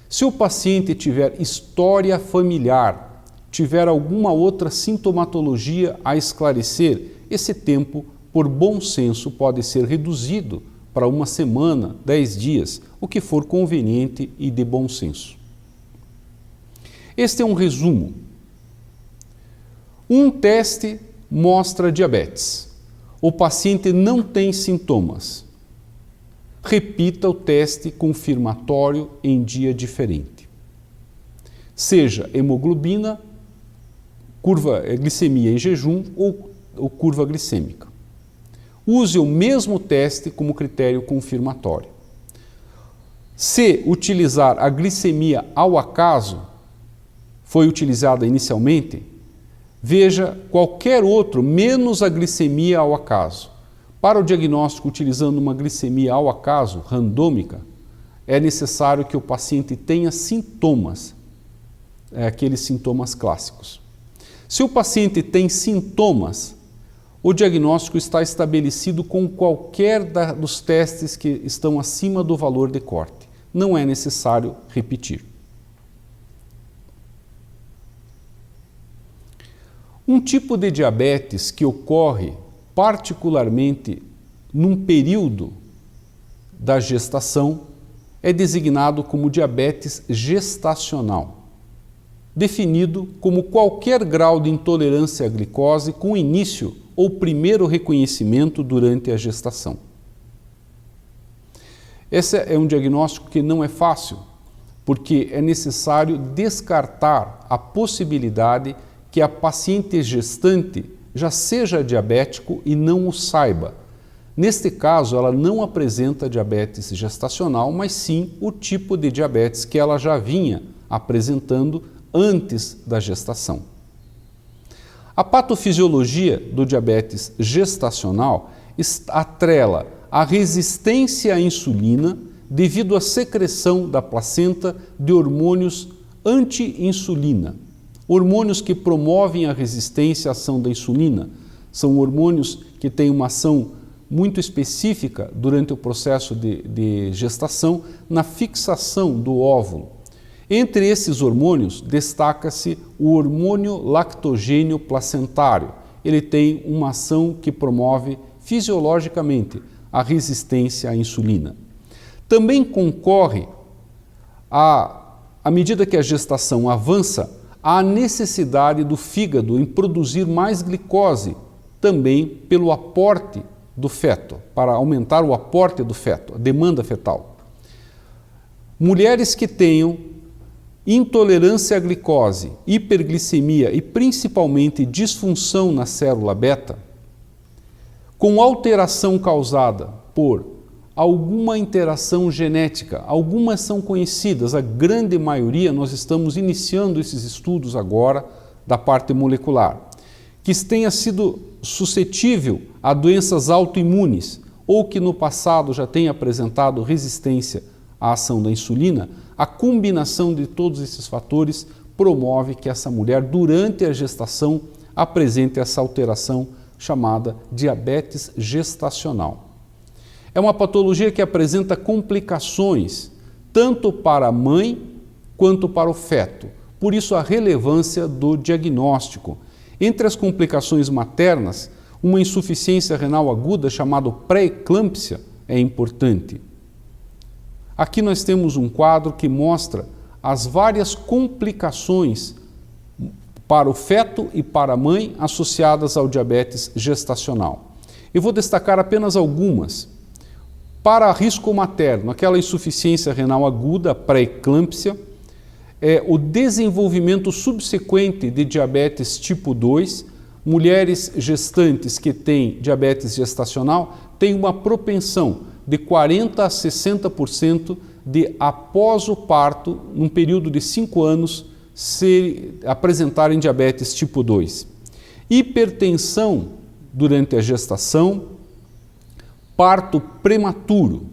Se o paciente tiver história familiar, tiver alguma outra sintomatologia a esclarecer, esse tempo, por bom senso, pode ser reduzido para 1 semana, 10 dias, o que for conveniente e de bom senso. Este é um resumo. Um teste mostra diabetes. O paciente não tem sintomas. Repita o teste confirmatório em dia diferente. Seja hemoglobina curva glicemia em jejum ou curva glicêmica. Use o mesmo teste como critério confirmatório. Se utilizar a glicemia ao acaso, foi utilizada inicialmente, veja qualquer outro menos a glicemia ao acaso. Para o diagnóstico utilizando uma glicemia ao acaso, randômica, é necessário que o paciente tenha sintomas, aqueles sintomas clássicos. Se o paciente tem sintomas, o diagnóstico está estabelecido com qualquer dos testes que estão acima do valor de corte. Não é necessário repetir. Um tipo de diabetes que ocorre particularmente num período da gestação é designado como diabetes gestacional, definido como qualquer grau de intolerância à glicose com início ou primeiro reconhecimento durante a gestação. Esse é um diagnóstico que não é fácil, porque é necessário descartar a possibilidade que a paciente gestante já seja diabético e não o saiba. Neste caso, ela não apresenta diabetes gestacional, mas sim o tipo de diabetes que ela já vinha apresentando antes da gestação. A patofisiologia do diabetes gestacional atrela a resistência à insulina devido à secreção da placenta de hormônios anti-insulina. Hormônios que promovem a resistência à ação da insulina. São hormônios que têm uma ação muito específica durante o processo de gestação na fixação do óvulo. Entre esses hormônios, destaca-se o hormônio lactogênio placentário. Ele tem uma ação que promove fisiologicamente a resistência à insulina. Também concorre, à medida que a gestação avança, a necessidade do fígado em produzir mais glicose, também pelo aporte do feto, para aumentar o aporte do feto, a demanda fetal. Mulheres que tenham intolerância à glicose, hiperglicemia e principalmente disfunção na célula beta, com alteração causada por alguma interação genética, algumas são conhecidas, a grande maioria, nós estamos iniciando esses estudos agora da parte molecular, que tenha sido suscetível a doenças autoimunes ou que no passado já tenha apresentado resistência à ação da insulina, a combinação de todos esses fatores promove que essa mulher, durante a gestação, apresente essa alteração chamada diabetes gestacional. É uma patologia que apresenta complicações tanto para a mãe quanto para o feto. Por isso a relevância do diagnóstico. Entre as complicações maternas, uma insuficiência renal aguda chamada pré-eclâmpsia é importante. Aqui nós temos um quadro que mostra as várias complicações para o feto e para a mãe associadas ao diabetes gestacional. Eu vou destacar apenas algumas. Para risco materno, aquela insuficiência renal aguda, pré-eclâmpsia, o desenvolvimento subsequente de diabetes tipo 2, mulheres gestantes que têm diabetes gestacional têm uma propensão de 40% a 60% de após o parto, num período de 5 anos, apresentarem diabetes tipo 2. Hipertensão durante a gestação, parto prematuro,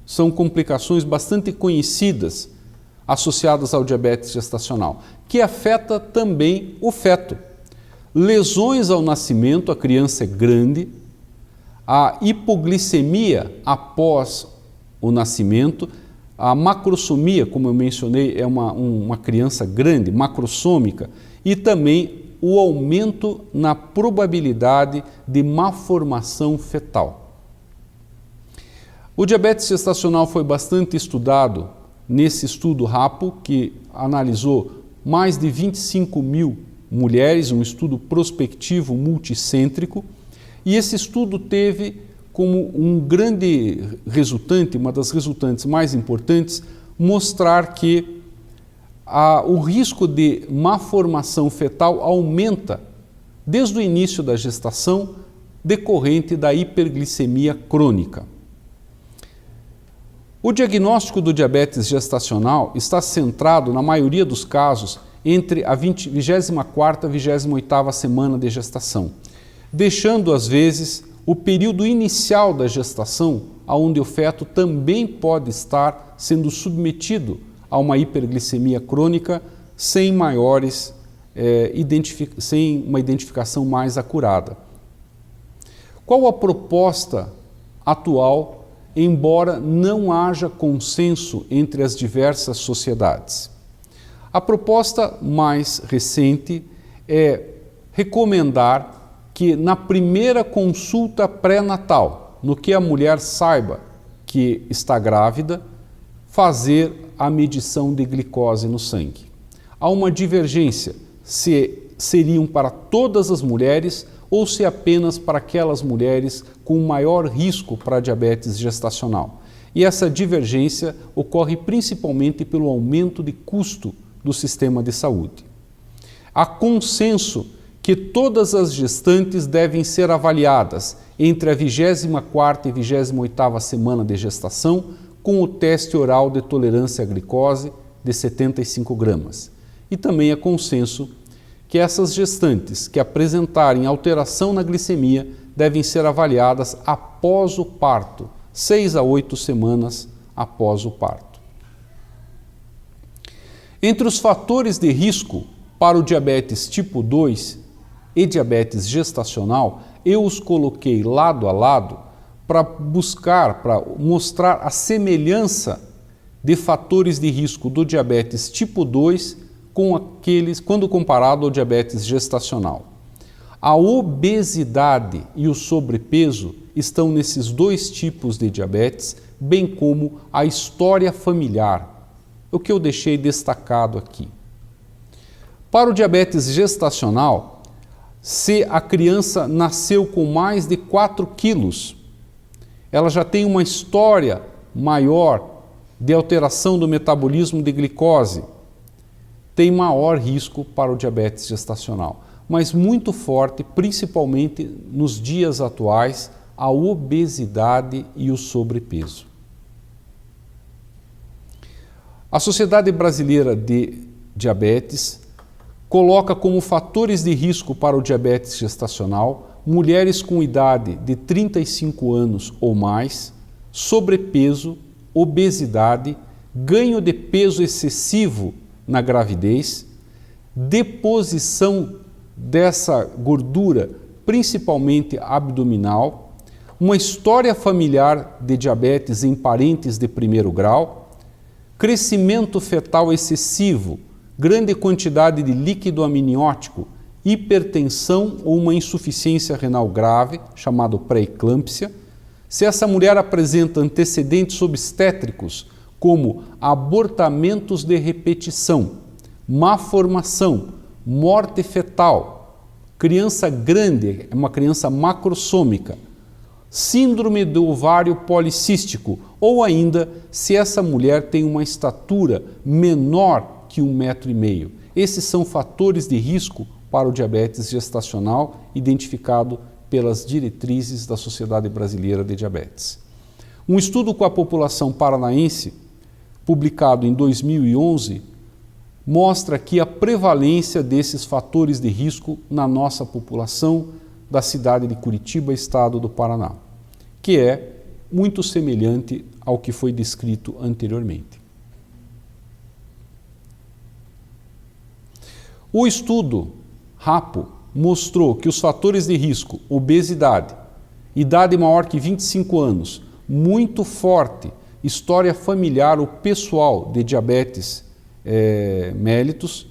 são complicações bastante conhecidas associadas ao diabetes gestacional, que afeta também o feto. Lesões ao nascimento, a criança é grande, a hipoglicemia após o nascimento, a macrosomia, como eu mencionei, é uma criança grande, macrossômica, e também o aumento na probabilidade de malformação fetal. O diabetes gestacional foi bastante estudado nesse estudo RAPO, que analisou mais de 25 mil mulheres, um estudo prospectivo multicêntrico, e esse estudo teve como um grande resultante, uma das resultantes mais importantes, mostrar que o risco de má formação fetal aumenta desde o início da gestação, decorrente da hiperglicemia crônica. O diagnóstico do diabetes gestacional está centrado, na maioria dos casos, entre a 24ª e 28ª semana de gestação, deixando às vezes o período inicial da gestação, onde o feto também pode estar sendo submetido a uma hiperglicemia crônica sem uma identificação mais acurada. Qual a proposta atual, embora não haja consenso entre as diversas sociedades? A proposta mais recente é recomendar que na primeira consulta pré-natal, no que a mulher saiba que está grávida, fazer a medição de glicose no sangue. Há uma divergência se seriam para todas as mulheres ou se apenas para aquelas mulheres com maior risco para diabetes gestacional. E essa divergência ocorre principalmente pelo aumento de custo do sistema de saúde. Há consenso que todas as gestantes devem ser avaliadas entre a 24ª e 28ª semana de gestação com o teste oral de tolerância à glicose de 75 gramas. E também é consenso que essas gestantes que apresentarem alteração na glicemia devem ser avaliadas após o parto, 6 a 8 semanas após o parto. Entre os fatores de risco para o diabetes tipo 2 e diabetes gestacional, eu os coloquei lado a lado para mostrar a semelhança de fatores de risco do diabetes tipo 2 com aqueles quando comparado ao diabetes gestacional. A obesidade e o sobrepeso estão nesses dois tipos de diabetes, bem como a história familiar, o que eu deixei destacado aqui. Para o diabetes gestacional, se a criança nasceu com mais de 4 quilos, ela já tem uma história maior de alteração do metabolismo de glicose, tem maior risco para o diabetes gestacional, mas muito forte, principalmente nos dias atuais, a obesidade e o sobrepeso. A Sociedade Brasileira de Diabetes coloca como fatores de risco para o diabetes gestacional mulheres com idade de 35 anos ou mais, sobrepeso, obesidade, ganho de peso excessivo na gravidez, deposição dessa gordura, principalmente abdominal, uma história familiar de diabetes em parentes de primeiro grau, crescimento fetal excessivo, grande quantidade de líquido amniótico, hipertensão ou uma insuficiência renal grave, chamado pré-eclâmpsia. Se essa mulher apresenta antecedentes obstétricos, como abortamentos de repetição, má formação, morte fetal, criança grande, uma criança macrossômica, síndrome do ovário policístico, ou ainda se essa mulher tem uma estatura menor que 1,5 m. Esses são fatores de risco para o diabetes gestacional identificado pelas diretrizes da Sociedade Brasileira de Diabetes. Um estudo com a população paranaense, publicado em 2011, mostra aqui a prevalência desses fatores de risco na nossa população da cidade de Curitiba, estado do Paraná, que é muito semelhante ao que foi descrito anteriormente. O estudo RAPO mostrou que os fatores de risco, obesidade, idade maior que 25 anos, muito forte, história familiar ou pessoal de diabetes mellitus,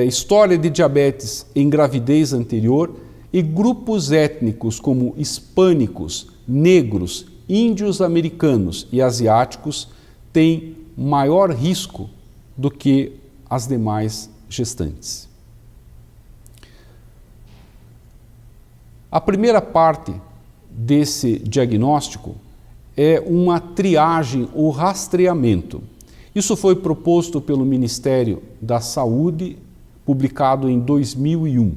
história de diabetes em gravidez anterior e grupos étnicos como hispânicos, negros, índios americanos e asiáticos têm maior risco do que as demais gestantes. A primeira parte desse diagnóstico é uma triagem ou rastreamento. Isso foi proposto pelo Ministério da Saúde, publicado em 2001.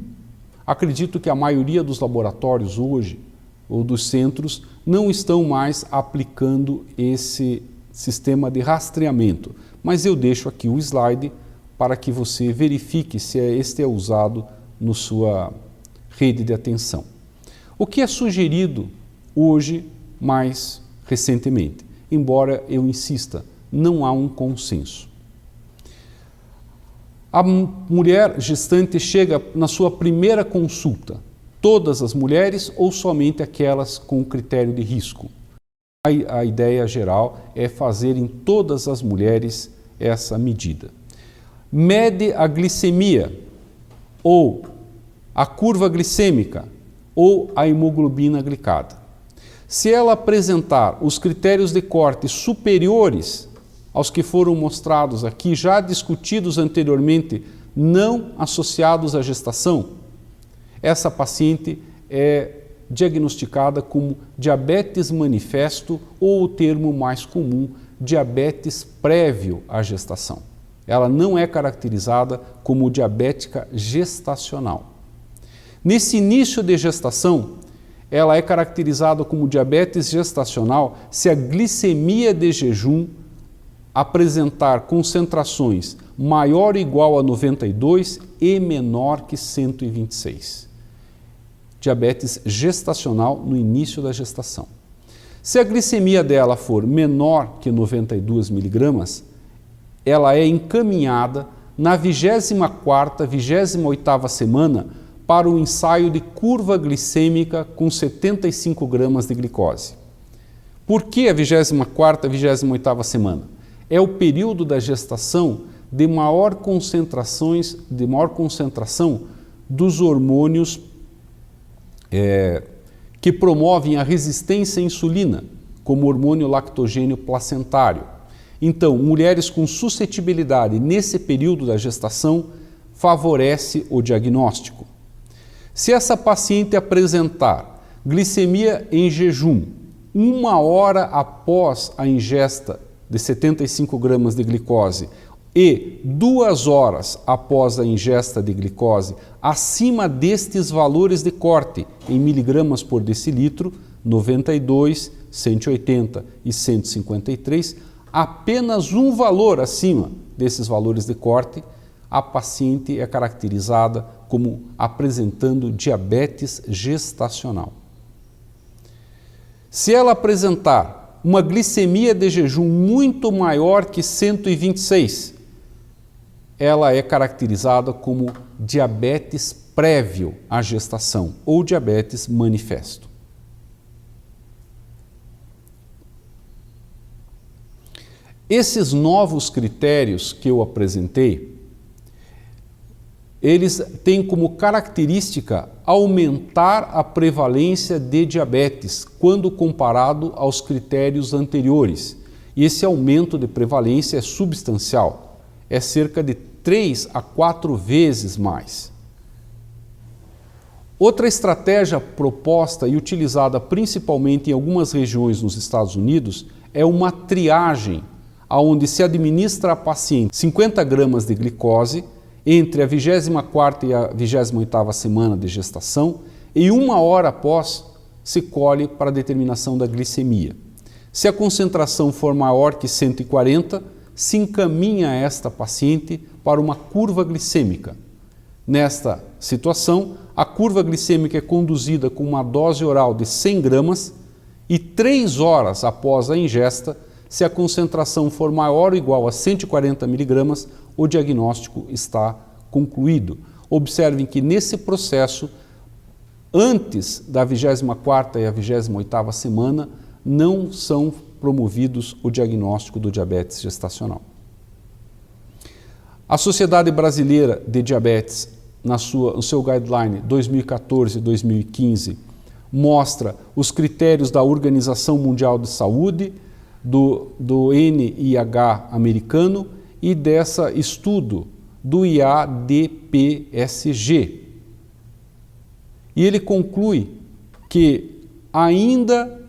Acredito que a maioria dos laboratórios hoje, ou dos centros, não estão mais aplicando esse sistema de rastreamento, mas eu deixo aqui o slide para que você verifique se este é usado na sua rede de atenção. O que é sugerido hoje, mais recentemente, embora eu insista, não há um consenso. A mulher gestante chega na sua primeira consulta, todas as mulheres ou somente aquelas com critério de risco? A ideia geral é fazer em todas as mulheres essa medida. Mede a glicemia, ou a curva glicêmica, ou a hemoglobina glicada. Se ela apresentar os critérios de corte superiores aos que foram mostrados aqui, já discutidos anteriormente, não associados à gestação, essa paciente é diagnosticada como diabetes manifesto ou o termo mais comum, diabetes prévio à gestação. Ela não é caracterizada como diabética gestacional. Nesse início de gestação, ela é caracterizada como diabetes gestacional se a glicemia de jejum apresentar concentrações maior ou igual a 92 e menor que 126. Diabetes gestacional no início da gestação. Se a glicemia dela for menor que 92 miligramas, ela é encaminhada na 24ª, 28ª semana para o ensaio de curva glicêmica com 75 gramas de glicose. Por que a 24ª, 28ª semana? É o período da gestação de maior concentração dos hormônios que promovem a resistência à insulina, como o hormônio lactogênio placentário. Então, mulheres com suscetibilidade nesse período da gestação favorece o diagnóstico. Se essa paciente apresentar glicemia em jejum 1 hora após a ingesta de 75 gramas de glicose e 2 horas após a ingesta de glicose acima destes valores de corte em miligramas por decilitro, 92, 180 e 153, apenas um valor acima desses valores de corte, a paciente é caracterizada como apresentando diabetes gestacional. Se ela apresentar uma glicemia de jejum muito maior que 126, ela é caracterizada como diabetes prévio à gestação ou diabetes manifesto. Esses novos critérios que eu apresentei, eles têm como característica aumentar a prevalência de diabetes quando comparado aos critérios anteriores. E esse aumento de prevalência é substancial, é cerca de 3 a 4 vezes mais. Outra estratégia proposta e utilizada principalmente em algumas regiões nos Estados Unidos é uma triagem, onde se administra a paciente 50 gramas de glicose entre a 24ª e a 28ª semana de gestação e 1 hora após se colhe para a determinação da glicemia. Se a concentração for maior que 140, se encaminha esta paciente para uma curva glicêmica. Nesta situação, a curva glicêmica é conduzida com uma dose oral de 100 gramas e 3 horas após a ingesta, se a concentração for maior ou igual a 140 miligramas, o diagnóstico está concluído. Observem que nesse processo, antes da 24ª e a 28ª semana, não são promovidos o diagnóstico do diabetes gestacional. A Sociedade Brasileira de Diabetes, no seu guideline 2014-2015, mostra os critérios da Organização Mundial de Saúde, do NIH americano e desse estudo do IADPSG. E ele conclui que ainda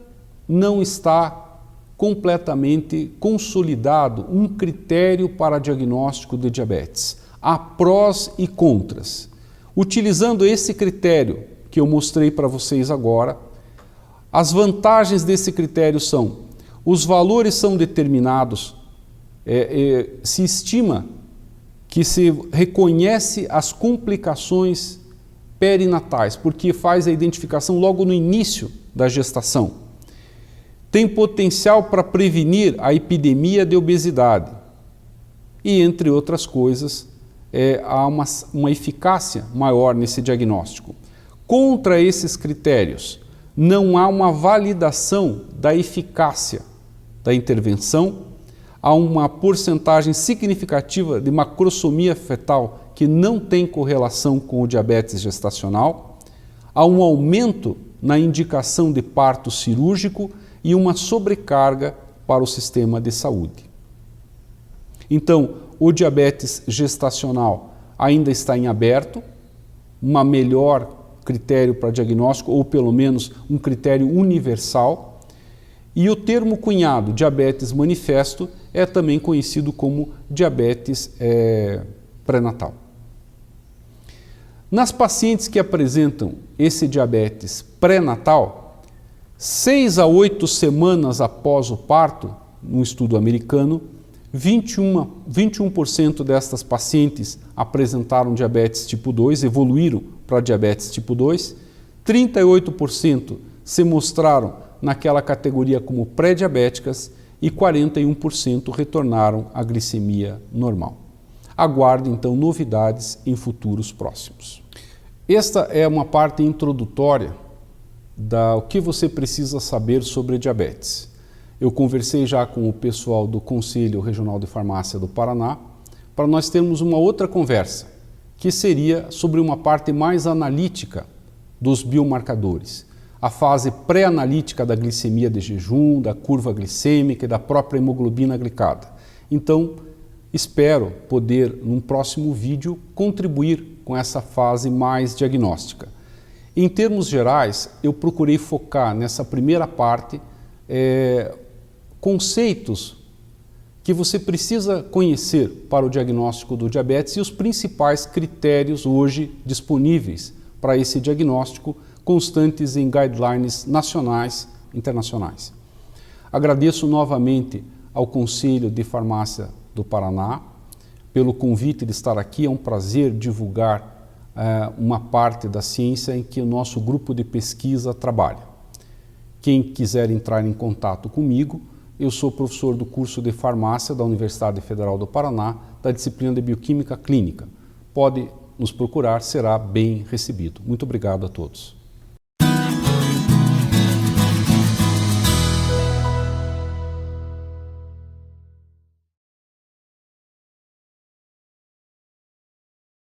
não está completamente consolidado um critério para diagnóstico de diabetes. Há prós e contras. Utilizando esse critério que eu mostrei para vocês agora, as vantagens desse critério são: os valores são determinados, se estima que se reconhece as complicações perinatais, porque faz a identificação logo no início da gestação. Tem potencial para prevenir a epidemia de obesidade e, entre outras coisas, há uma eficácia maior nesse diagnóstico. Contra esses critérios, não há uma validação da eficácia da intervenção, há uma porcentagem significativa de macrosomia fetal que não tem correlação com o diabetes gestacional, há um aumento na indicação de parto cirúrgico e uma sobrecarga para o sistema de saúde. Então, o diabetes gestacional ainda está em aberto, um melhor critério para diagnóstico, ou pelo menos um critério universal, e o termo cunhado, diabetes manifesto, é também conhecido como diabetes pré-natal. Nas pacientes que apresentam esse diabetes pré-natal, 6 a 8 semanas após o parto, num estudo americano, 21% destas pacientes apresentaram diabetes tipo 2, evoluíram para diabetes tipo 2, 38% se mostraram naquela categoria como pré-diabéticas e 41% retornaram à glicemia normal. Aguarde então novidades em futuros próximos. Esta é uma parte introdutória do que você precisa saber sobre diabetes. Eu conversei já com o pessoal do Conselho Regional de Farmácia do Paraná para nós termos uma outra conversa, que seria sobre uma parte mais analítica dos biomarcadores, a fase pré-analítica da glicemia de jejum, da curva glicêmica e da própria hemoglobina glicada. Então, espero poder, num próximo vídeo, contribuir com essa fase mais diagnóstica. Em termos gerais, eu procurei focar nessa primeira parte conceitos que você precisa conhecer para o diagnóstico do diabetes e os principais critérios hoje disponíveis para esse diagnóstico, constantes em guidelines nacionais e internacionais. Agradeço novamente ao Conselho de Farmácia do Paraná pelo convite de estar aqui. É um prazer divulgar uma parte da ciência em que o nosso grupo de pesquisa trabalha. Quem quiser entrar em contato comigo, eu sou professor do curso de farmácia da Universidade Federal do Paraná, da disciplina de Bioquímica Clínica. Pode nos procurar, será bem recebido. Muito obrigado a todos.